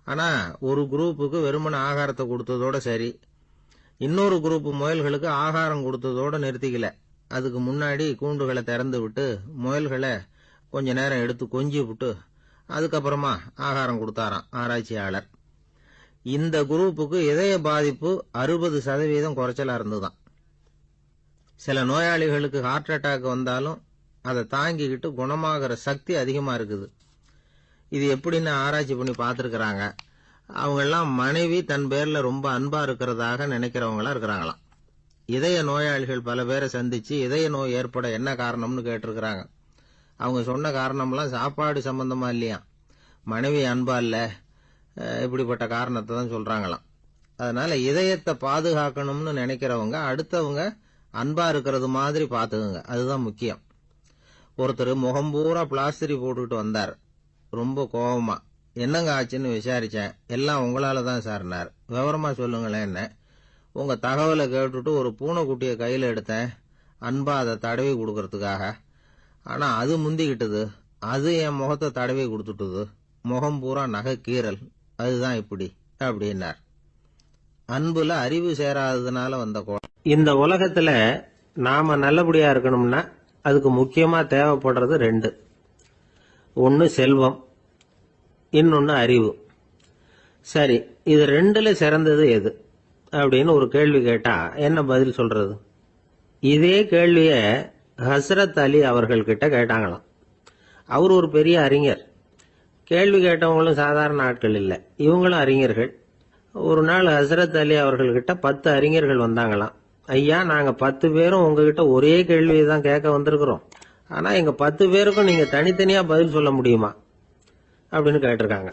ஆனா ஒரு குரூப்புக்கு வெறுமன ஆகாரத்தை கொடுத்ததோட சரி, இன்னொரு குரூப் முயல்களுக்கு ஆகாரம் கொடுத்ததோட நிறுத்திக்கல. அதுக்கு முன்னாடி கூண்டுகளை திறந்து விட்டு முயல்களை கொஞ்ச நேரம் எடுத்து கொஞ்சி விட்டு அதுக்கப்புறமா ஆகாரம் கொடுத்தாராம் ஆராய்ச்சியாளர். இந்த குரூப்புக்கு இதய பாதிப்பு 60% குறைச்சலா இருந்துதான். சில நோயாளிகளுக்கு ஹார்ட் அட்டாக் வந்தாலும் அதை தாங்கிக்கிட்டு குணமாகிற சக்தி அதிகமா இருக்குது. இது எப்படின்னு ஆராய்ச்சி பண்ணி பார்த்திருக்கிறாங்க. அவங்க எல்லாம் மனைவி தன் பேர்ல ரொம்ப அன்பா இருக்கிறதாக நினைக்கிறவங்களா இருக்கிறாங்களாம். இதய நோயாளிகள் பல பேரை சந்திச்சு இதய நோய் ஏற்பட என்ன காரணம்னு கேட்டிருக்கிறாங்க. அவங்க சொன்ன காரணம்லாம் சாப்பாடு சம்பந்தமா இல்லையா, மனைவி அன்பா இல்ல, இப்படிப்பட்ட காரணத்தை தான் சொல்றாங்களாம். அதனால இதயத்தை பாதுகாக்கணும்னு நினைக்கிறவங்க அடுத்தவங்க அன்பா இருக்கிறது மாதிரி பாத்துக்குங்க, அதுதான் முக்கியம். ஒருத்தர் முகம் பூரா பிளாஸ்டரி போட்டுக்கிட்டு வந்தார். ரொம்ப கோபமா, என்னங்க ஆச்சுன்னு விசாரிச்சேன். எல்லாம் உங்களால தான் சார்னார். விவரமா சொல்லுங்களேன். என்ன, உங்க தகவலை கேட்டுட்டு ஒரு பூனைக்குட்டியை கையில எடுத்தேன், அன்பா அதை தடவி கொடுக்கறதுக்காக. ஆனா அது முந்திக்கிட்டது, அது என் முகத்தை தடவி கொடுத்துட்டுது, முகம் பூரா நகை கீறல், அதுதான் இப்படி அப்படின்னார். அன்புல அறிவு சேராததுனால வந்த கோலம். இந்த உலகத்துல நாம நல்லபடியா இருக்கணும்னா அதுக்கு முக்கியமா தேவைப்படுறது 2. ஒன்னு செல்வம், இன்னொன்னு அறிவு. சரி, இது 2ல சிறந்தது எது அப்படின்னு ஒரு கேள்வி கேட்டா என்ன பதில் சொல்றது? இதே கேள்விய ஹஸ்ரத் அலி அவர்கள் கிட்ட கேட்டாங்களாம். அவர் ஒரு பெரிய அறிஞர். கேள்வி கேட்டவங்களும் சாதாரண ஆட்கள் இல்லை, இவங்களும் அறிஞர்கள். ஒரு நாள் ஹஸ்ரத் அலி அவர்கள்கிட்ட 10 அறிஞர்கள் வந்தாங்களாம். ஐயா, நாங்க 10 பேரும் உங்ககிட்ட ஒரே கேள்வியை தான் கேட்க வந்திருக்கிறோம். ஆனா எங்க 10 பேருக்கும் நீங்க தனித்தனியா பதில் சொல்ல முடியுமா அப்படின்னு கேட்டிருக்காங்க.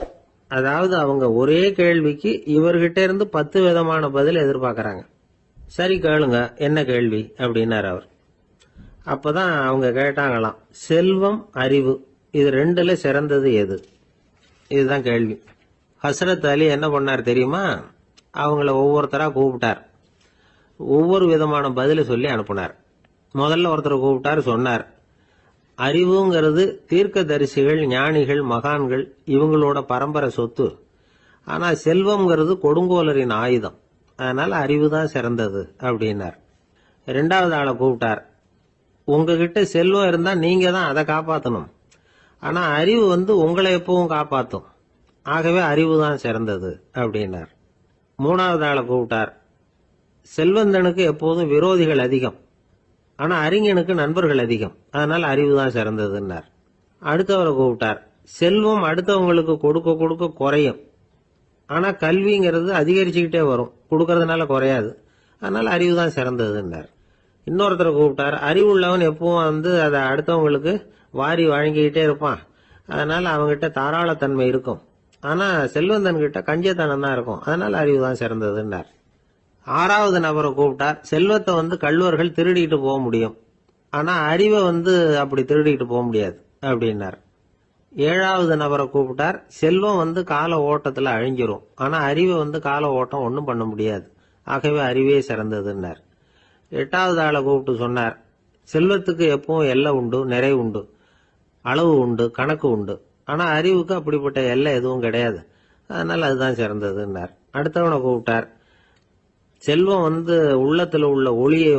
அதாவது அவங்க ஒரே கேள்விக்கு இவர்கிட்ட இருந்து 10 விதமான பதில் எதிர்பார்க்கறாங்க. சரி கேளுங்க, என்ன கேள்வி அப்படின்னாரு அவர். அப்பதான் அவங்க கேட்டாங்களாம், செல்வம் அறிவு இது ரெண்டுல சிறந்தது எது? இதுதான் கேள்வி. ஹஸ்ரத் அலி என்ன பண்ணார் தெரியுமா? அவங்கள ஒவ்வொருத்தரா கூப்பிட்டார். ஒவ்வொரு விதமான பதில சொல்லி அனுப்புனார். முதல்ல ஒருத்தரை கூப்பிட்டார், சொன்னார், அறிவுங்கிறது தீர்க்கதரிசிகள், ஞானிகள், மகான்கள் இவங்களோட பரம்பரை சொத்து. ஆனா செல்வம்ங்கிறது கொடுங்கோலரின் ஆயுதம். அதனால அறிவு தான் சிறந்தது அப்படின்னார். ரெண்டாவது ஆளை கூப்பிட்டார். உங்ககிட்ட செல்வம் இருந்தா நீங்க தான் அதை காப்பாற்றணும். ஆனா அறிவு உங்களை எப்பவும் காப்பாற்றும். ஆகவே அறிவு தான் சிறந்தது அப்படின்னார். மூணாவது ஆளை கூப்பிட்டார். செல்வந்தனுக்கு எப்போதும் விரோதிகள் அதிகம். ஆனா அறிஞனுக்கு நண்பர்கள் அதிகம். அதனால அறிவு தான் சிறந்ததுன்னார். அடுத்தவரை கூப்பிட்டார். செல்வம் அடுத்தவங்களுக்கு கொடுக்க கொடுக்க குறையும். ஆனா கல்விங்கிறது அதிகரிச்சுக்கிட்டே வரும், கொடுக்கறதுனால குறையாது. அதனால அறிவு தான் சிறந்ததுன்னார். இன்னொருத்தரை கூப்பிட்டார். அறிவுள்ளவன் எப்பவும் அதை அடுத்தவங்களுக்கு வாரி வழங்கிக்கிட்டே இருப்பான். அதனால அவங்ககிட்ட தாராளத்தன்மை இருக்கும். ஆனா செல்வந்தன் கிட்ட கஞ்சத்தனம் தான் இருக்கும். அதனால அறிவு தான் சிறந்ததுன்னார். ஆறாவது நபரை கூப்பிட்டார். செல்வத்தை கள்வர்கள் திருடிட்டு போக முடியும். ஆனா அறிவை அப்படி திருடிட்டு போக முடியாது அப்படின்னார். ஏழாவது நபரை கூப்பிட்டார். செல்வம் கால ஓட்டத்துல அழிஞ்சிரும். ஆனா அறிவை கால ஓட்டம் ஒன்றும் பண்ண முடியாது. ஆகவே அறிவே சிறந்ததுன்னார். எட்டாவது ஆளை கூப்பிட்டு சொன்னார், செல்வத்துக்கு எப்பவும் எல்லை உண்டு, நிறைவு உண்டு, அளவு உண்டு, கணக்கு உண்டு. ஆனா அறிவுக்கு அப்படிப்பட்ட எல்லை எதுவும் கிடையாது. அதனால அதுதான் சிறந்ததுன்னார். அடுத்தவனை கூப்பிட்டார். செல்வம் உள்ளத்துல உள்ள ஒளியை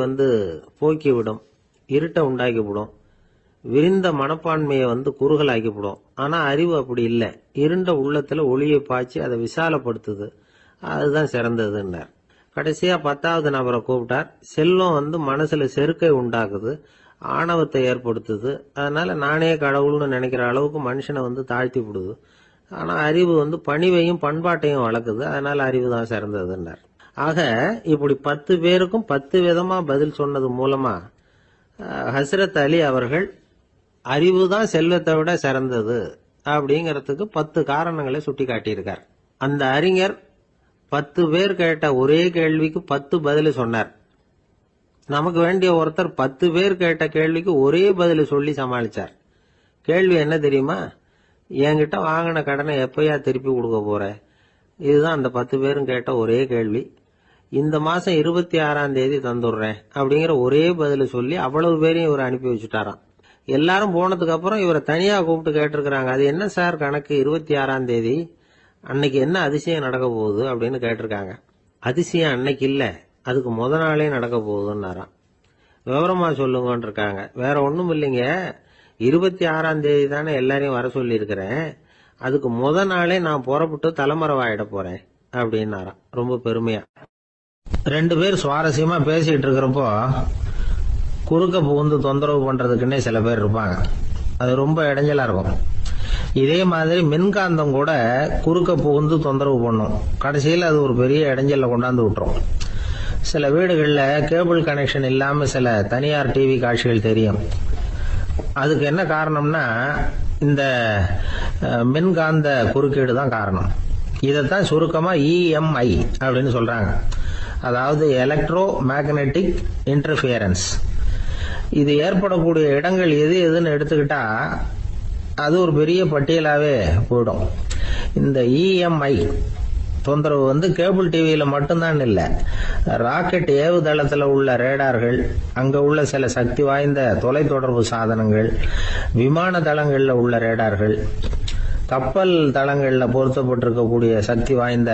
போக்கிவிடும், இருட்டை உண்டாக்கிவிடும், விரிந்த மனப்பான்மையை குறுகலாக்கிவிடும். ஆனா அறிவு அப்படி இல்லை. இருண்ட உள்ளத்துல ஒளியை பாய்ச்சி அதை விசாலப்படுத்துது. அதுதான் சிறந்ததுன்னார். கடைசியா 10வது நபரை கூப்பிட்டார். செல்வம் மனசுல செருக்கை உண்டாக்குது, ஆணவத்தை ஏற்படுத்துது. அதனால நானே கடவுள்னு நினைக்கிற அளவுக்கு மனுஷனை தாழ்த்தி விடுது. ஆனா அறிவு பணிவையும் பண்பாட்டையும் வளர்க்குது. அதனால அறிவு தான் சிறந்ததுன்னார். ஆக இப்படி 10 பேருக்கும் 10 விதமா பதில் சொன்னது மூலமா ஹஸ்ரத் அலி அவர்கள் அறிவு தான் செல்வத்தை விட சிறந்தது அப்படிங்கறதுக்கு 10 காரணங்களை சுட்டி காட்டியிருக்கார். அந்த அறிஞர் 10 பேர் கேட்ட ஒரே கேள்விக்கு 10 பதில் சொன்னார். நமக்கு வேண்டிய ஒருத்தர் 10 பேர் கேட்ட கேள்விக்கு ஒரே பதில் சொல்லி சமாளிச்சார். கேள்வி என்ன தெரியுமா? என்கிட்ட வாங்கின கடனை எப்பயா திருப்பி கொடுக்க போற? இதுதான் அந்த 10 பேரும் கேட்ட ஒரே கேள்வி. இந்த மாசம் 26ஆம் தேதி தந்துடுறேன் அப்படிங்கிற ஒரே பதில சொல்லி அவ்வளவு பேரையும் இவர் அனுப்பி வச்சுட்டாராம். எல்லாரும் போனதுக்கு அப்புறம் இவரை தனியா கூப்பிட்டு கேட்டிருக்கிறாங்க. அது என்ன சார் கணக்கு, 26ஆம் தேதி அன்னைக்கு என்ன அதிசயம் நடக்க போகுது அப்படின்னு கேட்டிருக்காங்க. அதிசயம் அன்னைக்கு இல்ல, அதுக்கு முத நாளே நடக்க போகுதுன்னாராம். விவரமா சொல்லுங்கன்னு இருக்காங்க. வேற ஒண்ணும் இல்லைங்க, 26ஆம் தேதி தானே எல்லாரையும் வர சொல்லி இருக்கிறேன். அதுக்கு முத நாளே நான் புறப்பட்டு தலைமறைவாயிட போறேன் அப்படின்னாராம் ரொம்ப பெருமையா. 2 பேர் சுவாரஸ்யமா பேசிட்டு இருக்கிறப்போ குறுக்க புகுந்து தொந்தரவு பண்றதுக்குன்னே சில பேர் இருப்பாங்க. அது ரொம்ப இடைஞ்சலா இருக்கும். இதே மாதிரி மின்காந்தம் கூட குறுக்க புகுந்து தொந்தரவு பண்ணும். கடைசியில் அது ஒரு பெரிய இடைஞ்சல கொண்டாந்து விட்டுரும். சில வீடுகளில் கேபிள் கனெக்ஷன் இல்லாம சில தனியார் டிவி காட்சிகள் தெரியும். அதுக்கு என்ன காரணம்னா இந்த மின்காந்த குறுக்கீடு தான் காரணம். இதைத்தான் சுருக்கமா EMI அப்படின்னு சொல்றாங்க. அதாவது எலக்ட்ரோ மேக்னெட்டிக் இன்டர்ஃபியரன்ஸ். இது ஏற்படக்கூடிய இடங்கள் எது எதுன்னு எடுத்துக்கிட்டா அது ஒரு பெரிய பட்டியலாவே போயிடும். இந்த EMI தொந்தரவு கேபிள் டிவியில மட்டும்தான் இல்ல, ராக்கெட் ஏவுதளத்துல உள்ள ரேடார்கள், அங்க உள்ள சில சக்தி வாய்ந்த தொலைத்தொடர்பு சாதனங்கள், விமான தளங்கள்ல உள்ள ரேடார்கள், கப்பல் தளங்கள்ல பொருத்தப்பட்டிருக்கக்கூடிய சக்தி வாய்ந்த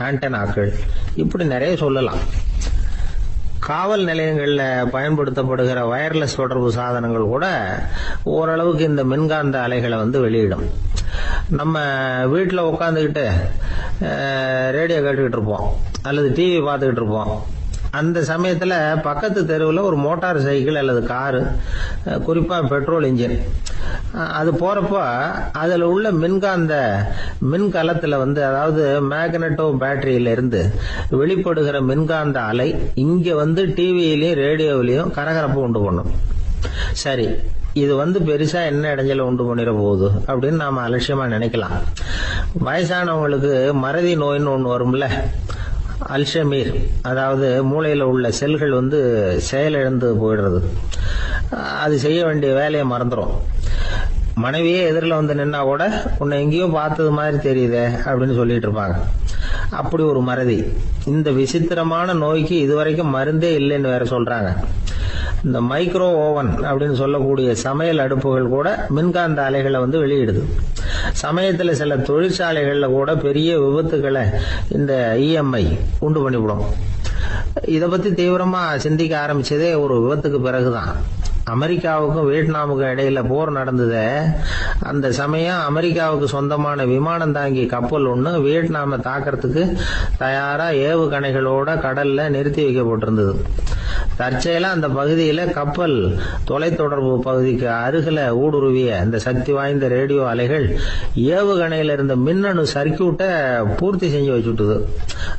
ஆண்டனாக்கள், இப்படி நிறைய சொல்லலாம். காவல் நிலையங்கள்ல பயன்படுத்தப்படுகிற வயர்லெஸ் தொடர்பு சாதனங்கள் கூட ஓரளவுக்கு இந்த மின்காந்த அலைகளை வெளியிடும். நம்ம வீட்டில் உட்காந்துக்கிட்டு ரேடியோ கேட்டுக்கிட்டு இருப்போம் அல்லது டிவி பார்த்துக்கிட்டு இருப்போம். அந்த சமயத்தில் பக்கத்து தெருவில் ஒரு மோட்டார் சைக்கிள் அல்லது காரு, குறிப்பாக பெட்ரோல் இன்ஜின், அது போறப்ப அதில் உள்ள மின்கலத்தில் அதாவது மேக்னட்டோ பேட்டரியில இருந்து வெளிப்படுகிற மின்காந்த அலை இங்க டிவியிலையும் ரேடியோவிலையும் கரகரப்பு உண்டு பண்ணும். சரி, இது வந்து பெருசா என்ன இடைஞ்சல உண்டு பண்ணிட போகுது அப்படின்னு நாம அலட்சியமா நினைக்கலாம். வயசானவங்களுக்கு மறதி நோயின்னு ஒண்ணு வரும்ல, அல்ஷமீர், அதாவது மூளையில உள்ள செல்கள் வந்து செயலிழந்து போயிடுறது. அது செய்ய வேண்டிய வேலையை மறந்துடும். மனைவியே எதிரில் வந்து நின்னா கூட உன்னை எங்கேயோ பார்த்தது மாதிரி தெரியுதே அப்படின்னு சொல்லிட்டு இருப்பாங்க. அப்படி ஒரு மறதி. இந்த விசித்திரமான நோய்க்கு இதுவரைக்கும் மருந்தே இல்லைன்னு வேற சொல்றாங்க. இந்த மைக்ரோ ஓவன் அப்படின்னு சொல்லக்கூடிய சமையல் அடுப்புகள் கூட மின்காந்த அலைகளை வந்து வெளியிடுது. சமயத்தில் சில தொழிற்சாலைகள்ல கூட பெரிய விபத்துக்களை இந்த இஎம்ஐ உண்டு பண்ணிவிடும். இதை பத்தி தீவிரமா சிந்திக்க ஆரம்பிச்சதே ஒரு விபத்துக்கு பிறகுதான். அமெரிக்காவுக்கும் வியட்நாமுக்கும் இடையில போர் நடந்தது. அந்த சமயம் அமெரிக்காவுக்கு சொந்தமான விமானம் தாங்கி கப்பல் ஒண்ணு வியட்நாமை தாக்கிறதுக்கு தயாரா ஏவுகணைகளோட கடல்ல நிறுத்தி வைக்கப்பட்டிருந்தது. தற்செயலா அந்த பகுதியில கப்பல் தொலைத்தொடர்பு பகுதிக்கு அருகில ஊடுருவிய இந்த சக்தி வாய்ந்த ரேடியோ அலைகள் ஏவுகணையில இருந்த மின்னணு சர்க்கியூட்டை பூர்த்தி செஞ்சு வச்சுட்டுது.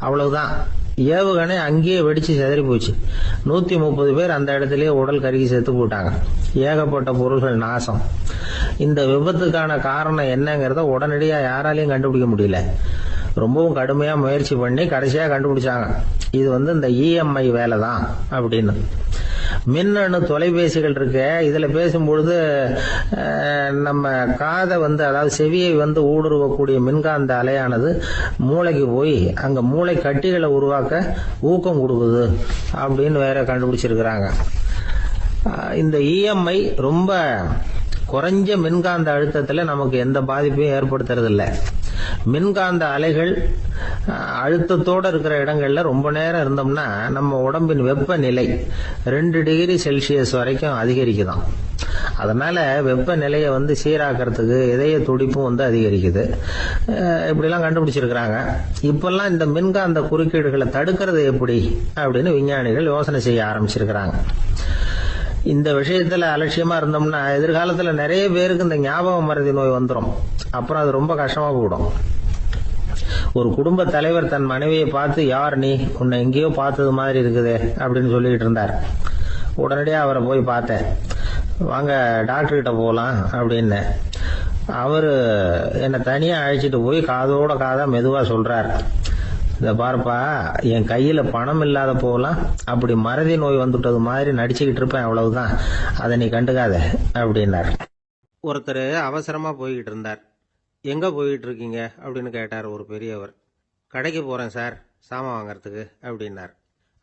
அவ்வளவுதான், ஏவுகணை அங்கேயே வெடிச்சு செதறி போச்சு. 130 பேர் அந்த இடத்திலேயே உடல் கருகி செத்து போட்டாங்க. ஏகப்பட்ட பொருள்கள் நாசம். இந்த விபத்துக்கான காரணம் என்னங்கிறத உடனடியா யாராலையும் கண்டுபிடிக்க முடியல. ரொம்பவும் கடுமையா முயற்சி பண்ணி கடைசியா கண்டுபிடிச்சாங்க, இது வந்து இந்த இஎம்ஐ வேலை தான் அப்படின்னு. மின்னணு தொலைபேசிகள் இருக்க, இதுல பேசும்பொழுது நம்ம காதை வந்து, அதாவது செவியை வந்து ஊடுருவக்கூடிய மின்காந்த அலையானது மூளைக்கு போய் அங்க மூளை கட்டிகளை உருவாக்க ஊக்கம் கொடுக்குது அப்படின்னு வேற கண்டுபிடிச்சிருக்கிறாங்க. இந்த இஎம்ஐ ரொம்ப குறைஞ்ச மின்காந்த அழுத்தத்துல நமக்கு எந்த பாதிப்பையும் ஏற்படுத்துறது இல்லை. மின்காந்த அலைகள் அழுத்தத்தோட இருக்கிற இடங்கள்ல ரொம்ப நேரம் இருந்தோம்னா நம்ம உடம்பின் வெப்பநிலை 2 டிகிரி செல்சியஸ் வரைக்கும் அதிகரிக்குதாம். அதனால வெப்பநிலையை வந்து சீராக்கிறதுக்கு இதய துடிப்பும் வந்து அதிகரிக்குது. இப்படிலாம் கண்டுபிடிச்சிருக்கிறாங்க. இப்பெல்லாம் இந்த மின்காந்த குறுக்கீடுகளை தடுக்கிறது எப்படி அப்படின்னு விஞ்ஞானிகள் யோசனை செய்ய ஆரம்பிச்சிருக்கிறாங்க. இந்த விஷயத்துல அலட்சியமா இருந்தோம்னா எதிர்காலத்துல நிறைய பேருக்கு இந்த ஞாபக மறதி நோய் வந்துடும். அப்புறம் அது ரொம்ப கஷ்டமா போயிடும். ஒரு குடும்ப தலைவர் தன் மனைவியை பார்த்து, யார் நீ, உன்னை எங்கேயோ பார்த்தது மாதிரி இருக்குதே அப்படின்னு சொல்லிட்டு இருந்தார். உடனடியா அவரை போய் பார்த்தேன். வாங்க டாக்டர் கிட்ட போகலாம் அப்படின்னு. அவரு என்னை தனியா அழைச்சிட்டு போய் காதோட காதா மெதுவா சொல்றார், இத பாருப்பா, என் கையில பணம் இல்லாத போகலாம், அப்படி மறதி நோய் வந்துட்டது மாதிரி நடிச்சுக்கிட்டு இருப்பேன், அவ்வளவுதான், அதை நீ கண்டுக்காத அப்படின்னார். ஒருத்தர் அவசரமா போய்கிட்டு இருந்தார். எங்க போயிட்டு இருக்கீங்க அப்படின்னு கேட்டார் ஒரு பெரியவர். கடைக்கு போறேன் சார், சாமான் வாங்கறதுக்கு அப்படின்னார்.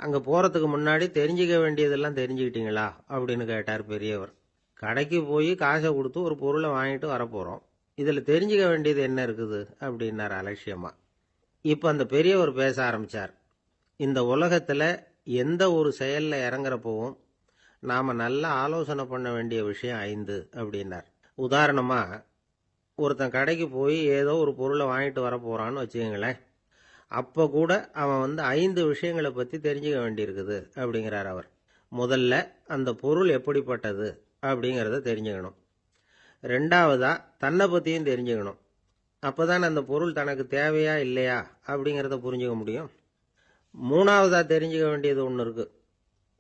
அங்க போறதுக்கு முன்னாடி தெரிஞ்சுக்க வேண்டியதெல்லாம் தெரிஞ்சுக்கிட்டீங்களா அப்படின்னு கேட்டார் பெரியவர். கடைக்கு போய் காசை கொடுத்து ஒரு பொருளை வாங்கிட்டு வரப்போறோம், இதுல தெரிஞ்சுக்க வேண்டியது என்ன இருக்குது அப்படின்னார் அலட்சியமா. இப்ப அந்த பெரியவர் பேச ஆரம்பிச்சார். இந்த உலகத்துல எந்த ஒரு செயல்ல இறங்குறப்பவும் நாம நல்லா ஆலோசனை பண்ண வேண்டிய விஷயம் 5 அப்படின்னார். உதாரணமா, ஒருத்தன் கடைக்கு போய் ஏதோ ஒரு பொருளை வாங்கிட்டு வர போறான்னு வச்சுக்கோங்களேன். அப்ப கூட அவன் வந்து 5 விஷயங்களை பத்தி தெரிஞ்சுக்க வேண்டியிருக்குது அப்படிங்கிறார் அவர். முதல்ல அந்த பொருள் எப்படிப்பட்டது அப்படிங்கறத தெரிஞ்சுக்கணும். 2வதா தன்னை பத்தியும் தெரிஞ்சுக்கணும். அப்பதான் அந்த பொருள் தனக்கு தேவையா இல்லையா அப்படிங்கறத புரிஞ்சுக்க முடியும். 3வதா தெரிஞ்சுக்க வேண்டியது ஒண்ணு இருக்கு.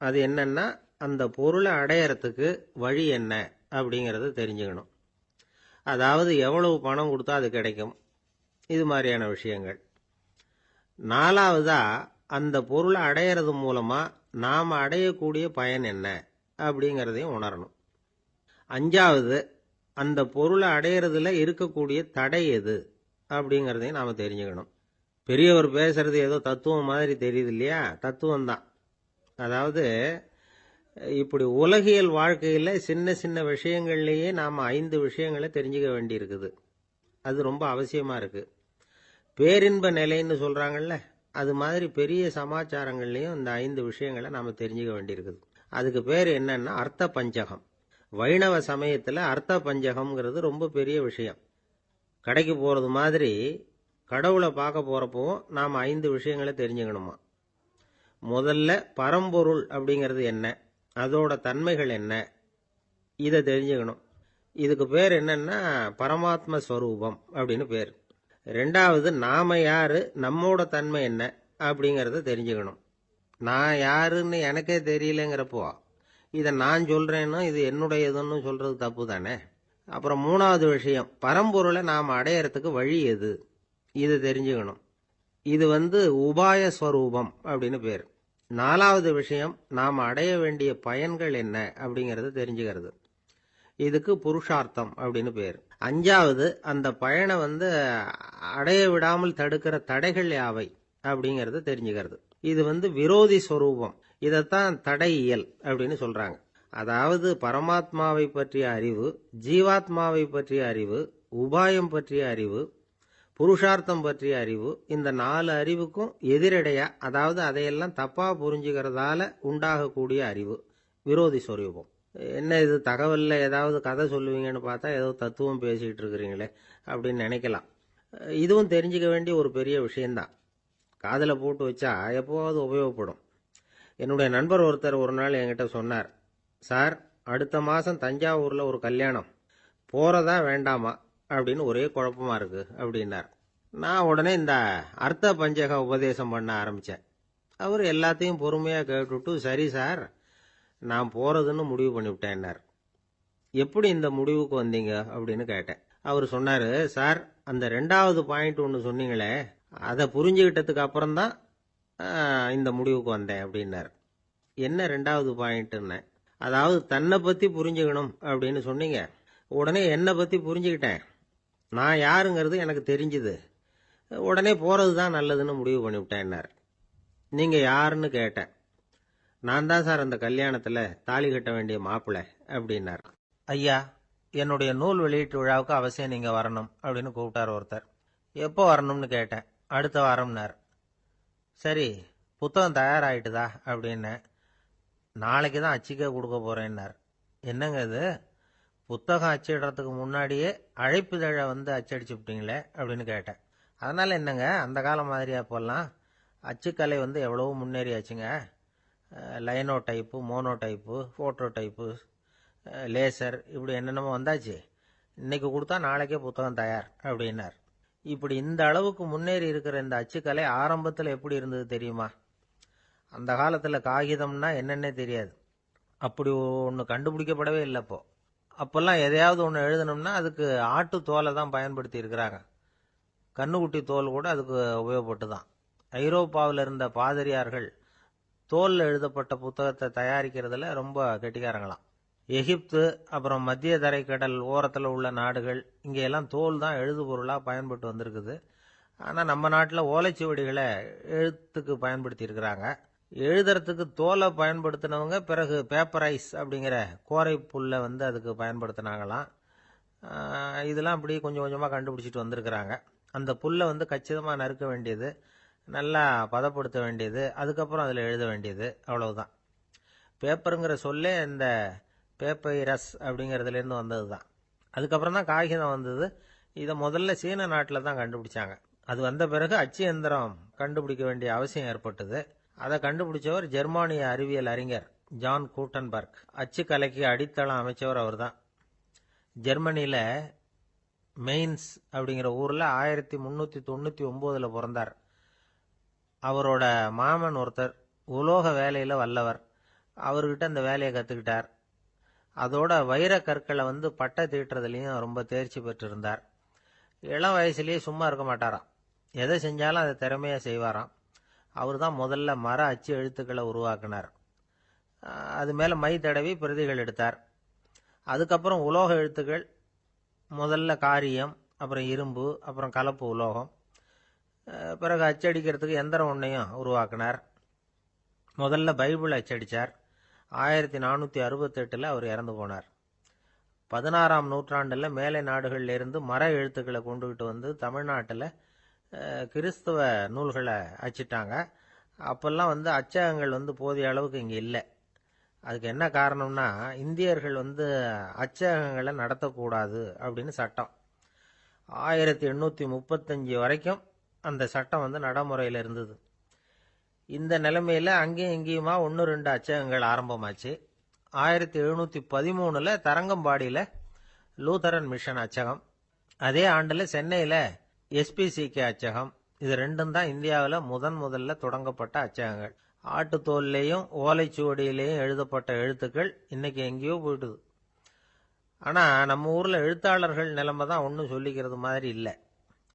அது என்னன்னா, அந்த பொருளை அடையறதுக்கு வழி என்ன அப்படிங்கறத தெரிஞ்சுக்கணும். அதாவது எவ்வளவு பணம் கொடுத்தா அது கிடைக்கும், இது மாதிரியான விஷயங்கள். 4வதா அந்த பொருளை அடையறது மூலமா நாம அடையக்கூடிய பயன் என்ன அப்படிங்கறதையும் உணரணும். 5வது அந்த பொருளை அடையறதுல இருக்கக்கூடிய தடை எது அப்படிங்கறதையும் நாம தெரிஞ்சுக்கணும். பெரியவர் பேசுறது ஏதோ தத்துவம் மாதிரி தெரியுது இல்லையா? தத்துவம் தான். அதாவது இப்படி உலகியல் வாழ்க்கையில சின்ன சின்ன விஷயங்கள்லயே நாம 5 விஷயங்களை தெரிஞ்சுக்க வேண்டி இருக்குது. அது ரொம்ப அவசியமா இருக்கு. பேரின்ப நிலைன்னு சொல்றாங்கல்ல, அது மாதிரி பெரிய சமாச்சாரங்கள்லயும் இந்த 5 விஷயங்களை நாம தெரிஞ்சுக்க வேண்டி இருக்குது. அதுக்கு பேர் என்னன்னா அர்த்த பஞ்சகம். வைணவ சமயத்துல அர்த்த பஞ்சகம்ங்கிறது ரொம்ப பெரிய விஷயம். கடைக்கு போறது மாதிரி கடவுளை பார்க்க போறப்பவும் நாம 5 விஷயங்களை தெரிஞ்சுக்கணுமா. முதல்ல பரம்பொருள் அப்படிங்கிறது என்ன, அதோட தன்மைகள் என்ன, இதை தெரிஞ்சுக்கணும். இதுக்கு பேர் என்னன்னா பரமாத்ம ஸ்வரூபம் அப்படின்னு பேர். 2வது நாம யாரு, நம்மோட தன்மை என்ன அப்படிங்கறத தெரிஞ்சுக்கணும். நான் யாருன்னு எனக்கே தெரியலங்கிறப்போ இதை நான் சொல்றேன்னு இது என்னுடையதுன்னு சொல்றது தப்பு தானே. அப்புறம் மூணாவது விஷயம், பரம்பொருளை நாம் அடையறதுக்கு வழி எது, இது தெரிஞ்சுக்கணும். இது உபாய ஸ்வரூபம் அப்படின்னு பேர். நாலாவது விஷயம், நாம் அடைய வேண்டிய பயன்கள் என்ன அப்படிங்கறது தெரிஞ்சுக்கிறது. இதுக்கு புருஷார்த்தம் அப்படின்னு பேர். அஞ்சாவது, அந்த பயனை அடைய விடாமல் தடுக்கிற தடைகள் யாவை அப்படிங்கறது தெரிஞ்சுக்கிறது. இது விரோதி ஸ்வரூபம். இதைத்தான் தடையியல் அப்படின்னு சொல்றாங்க. அதாவது பரமாத்மாவை பற்றிய அறிவு, ஜீவாத்மாவை பற்றிய அறிவு, உபாயம் பற்றிய அறிவு, புருஷார்த்தம் பற்றிய அறிவு, இந்த 4 அறிவுக்கும் எதிரடையா, அதாவது அதையெல்லாம் தப்பா புரிஞ்சுக்கிறதால உண்டாகக்கூடிய அறிவு விரோதி ஸ்வரூபம். என்ன இது தகவல்ல ஏதாவது கதை சொல்லுவீங்கன்னு பார்த்தா ஏதோ தத்துவம் பேசிக்கிட்டு இருக்கிறீங்களே அப்படின்னு நினைக்கலாம். இதுவும் தெரிஞ்சுக்க வேண்டிய ஒரு பெரிய விஷயம்தான். காதில் போட்டு வச்சா எப்போவாவது உபயோகப்படும். என்னுடைய நண்பர் ஒருத்தர் ஒரு நாள் என்கிட்ட சொன்னார், சார், அடுத்த மாதம் தஞ்சாவூரில் ஒரு கல்யாணம், போகிறதா வேண்டாமா அப்படின்னு ஒரே குழப்பமா இருக்கு அப்படின்னார். நான் உடனே இந்த அர்த்த பஞ்சக உபதேசம் பண்ண ஆரம்பித்தேன். அவர் எல்லாத்தையும் பொறுமையாக கேட்டுவிட்டு, சரி சார், நான் போகிறதுன்னு முடிவு பண்ணிவிட்டேன்னார். எப்படி இந்த முடிவுக்கு வந்தீங்க அப்படின்னு கேட்டேன். அவர் சொன்னார், சார், அந்த 2வது பாயிண்ட் ஒன்று சொன்னீங்களே, அதை புரிஞ்சுக்கிட்டதுக்கு அப்புறம்தான் இந்த முடிவுக்கு வந்தேன் அப்படின்னார். என்ன 2வது பாயிண்ட்னு? அதாவது தன்னை பற்றி புரிஞ்சுக்கணும் அப்படின்னு சொன்னீங்க. உடனே என்னை பற்றி புரிஞ்சுக்கிட்டேன். நான் யாருங்கிறது எனக்கு தெரிஞ்சுது. உடனே போகிறது தான் நல்லதுன்னு முடிவு பண்ணிவிட்டேன்னார். நீங்கள் யாருன்னு கேட்டேன். நான் தான் சார் அந்த கல்யாணத்தில் தாலி கட்ட வேண்டிய மாப்பிள்ளை அப்படின்னார். ஐயா, என்னுடைய நூல் வெளியீட்டு விழாவுக்கு அவசியம் நீங்கள் வரணும் அப்படின்னு கூப்பிட்டார் ஒருத்தர். எப்போ வரணும்னு கேட்டேன். அடுத்த வாரம்னார். சரி, புத்தகம் தயாராகிட்டுதா அப்படின்னேன். நாளைக்கு தான் அச்சிக்க கொடுக்க போகிறேன்னார். என்னங்க இது, புத்தகம் அச்சிடுறதுக்கு முன்னாடியே அழைப்பிதழை அச்சடிச்சு விட்டீங்களே அப்படின்னு கேட்டேன். அதனால் என்னங்க, அந்த காலம் மாதிரியா போடலாம், அச்சுக்கலை எவ்வளவோ முன்னேறியாச்சுங்க. Linotype, monotype, phototype, laser, இப்படி என்னென்னமோ வந்தாச்சு. இன்னைக்கு கொடுத்தா நாளைக்கே புத்தகம் தயார் அப்படின்னார். இப்படி இந்த அளவுக்கு முன்னேறி இருக்கிற இந்த அச்சுக்கலை ஆரம்பத்தில் எப்படி இருந்தது தெரியுமா? அந்த காலத்தில் காகிதம்னா என்னன்னே தெரியாது. அப்படி ஒன்று கண்டுபிடிக்கப்படவே இல்லை. அப்போல்லாம் எதையாவது ஒன்று எழுதணும்னா அதுக்கு ஆட்டு தோலை தான் பயன்படுத்தி இருக்கிறாங்க. கண்ணுக்குட்டி தோல் கூட அதுக்கு உபயோகப்பட்டு தான். ஐரோப்பாவில் இருந்த பாதிரியார்கள் தோலில் எழுதப்பட்ட புத்தகத்தை தயாரிக்கிறதுல ரொம்ப கெட்டிக்காரங்களாம். எகிப்து, அப்புறம் மத்திய தரைக்கடல் ஓரத்தில் உள்ள நாடுகள், இங்கெல்லாம் தோல் தான் எழுது பொருளாக பயன்பட்டு வந்திருக்குது. ஆனால் நம்ம நாட்டில் ஓலைச்சுவடிகளை எழுத்துக்கு பயன்படுத்தி இருக்கிறாங்க. எழுதுறதுக்கு தோலை பயன்படுத்தினவங்க பிறகு பேப்பரைஸ் அப்படிங்கிற கோரை புல்லை அதுக்கு பயன்படுத்தினாங்களாம். இதெல்லாம் அப்படி கொஞ்சம் கொஞ்சமாக கண்டுபிடிச்சிட்டு வந்திருக்கிறாங்க. அந்த புல்லை கச்சிதமாக நறுக்க வேண்டியது, நல்லா பதப்படுத்த வேண்டியது, அதுக்கப்புறம் அதில் எழுத வேண்டியது, அவ்வளவுதான். பேப்பருங்கிற சொல்லே இந்த பேப்பைரஸ் அப்படிங்கிறதுலேருந்து வந்தது தான். அதுக்கப்புறம் தான் காகிதம் வந்தது. இதை முதல்ல சீன நாட்டில் தான் கண்டுபிடிச்சாங்க. அது வந்த பிறகு அச்சு எந்திரம் கண்டுபிடிக்க வேண்டிய அவசியம் ஏற்பட்டது. அதை கண்டுபிடிச்சவர் ஜெர்மானிய அறிவியல் அறிஞர் ஜான் கூட்டன்பர்க். அச்சு கலைக்கு அடித்தளம் அமைச்சவர் அவர் தான். ஜெர்மனியில் மெயின்ஸ் அப்படிங்கிற ஊரில் 1399 பிறந்தார். அவரோட மாமன் ஒருத்தர் உலோக வேலையில் வல்லவர். அவர்கிட்ட அந்த வேலையை கற்றுக்கிட்டார். அதோட வைர கற்களை பட்டை தீட்டுறதுலையும் ரொம்ப தேர்ச்சி பெற்றிருந்தார். இளம் வயசுலேயே சும்மா இருக்க மாட்டாராம். எதை செஞ்சாலும் அதை திறமையாக செய்வாராம். அவர் தான் முதல்ல மர அச்சு எழுத்துக்களை உருவாக்கினார். அது மேலே மை தடவி பிரதிகள் எடுத்தார். அதுக்கப்புறம் உலோக எழுத்துக்கள், முதல்ல காரியம், அப்புறம் இரும்பு, அப்புறம் கலப்பு உலோகம், பிறகு அச்சடிக்கிறதுக்கு எந்திரம் ஒன்றையும் உருவாக்கினார். முதல்ல பைபிள் அச்சடித்தார். 1468 அவர் இறந்து போனார். 16ஆம் நூற்றாண்டில் மேலை நாடுகளிலிருந்து மர எழுத்துக்களை கொண்டுகிட்டு தமிழ்நாட்டில் கிறிஸ்தவ நூல்களை அச்சிட்டாங்க. அப்போல்லாம் அச்சகங்கள் போதிய அளவுக்கு இங்கே இல்லை. அதுக்கு என்ன காரணம்னா, இந்தியர்கள் அச்சகங்களை நடத்தக்கூடாது அப்படின்னு சட்டம். 1835 வரைக்கும் அந்த சட்டம் நடைமுறையில் இருந்தது. இந்த நிலைமையில் அங்கேயும் இங்கேயுமா 1-2 அச்சகங்கள் ஆரம்பமாச்சு. 1713 தரங்கம்பாடியில் லூதரன் மிஷன் அச்சகம், அதே ஆண்டில் சென்னையில் SPCK அச்சகம், இது ரெண்டும் தான் இந்தியாவில் முதல்ல தொடங்கப்பட்ட அச்சகங்கள். ஆட்டுத்தோல்லையும் ஓலைச்சுவடியிலையும் எழுதப்பட்ட எழுத்துக்கள் இன்னைக்கு எங்கேயோ போயிட்டுது. ஆனா நம்ம ஊர்ல எழுத்தாளர்கள் நிலைமை தான் ஒன்றும் சொல்லிக்கிறது மாதிரி இல்லை.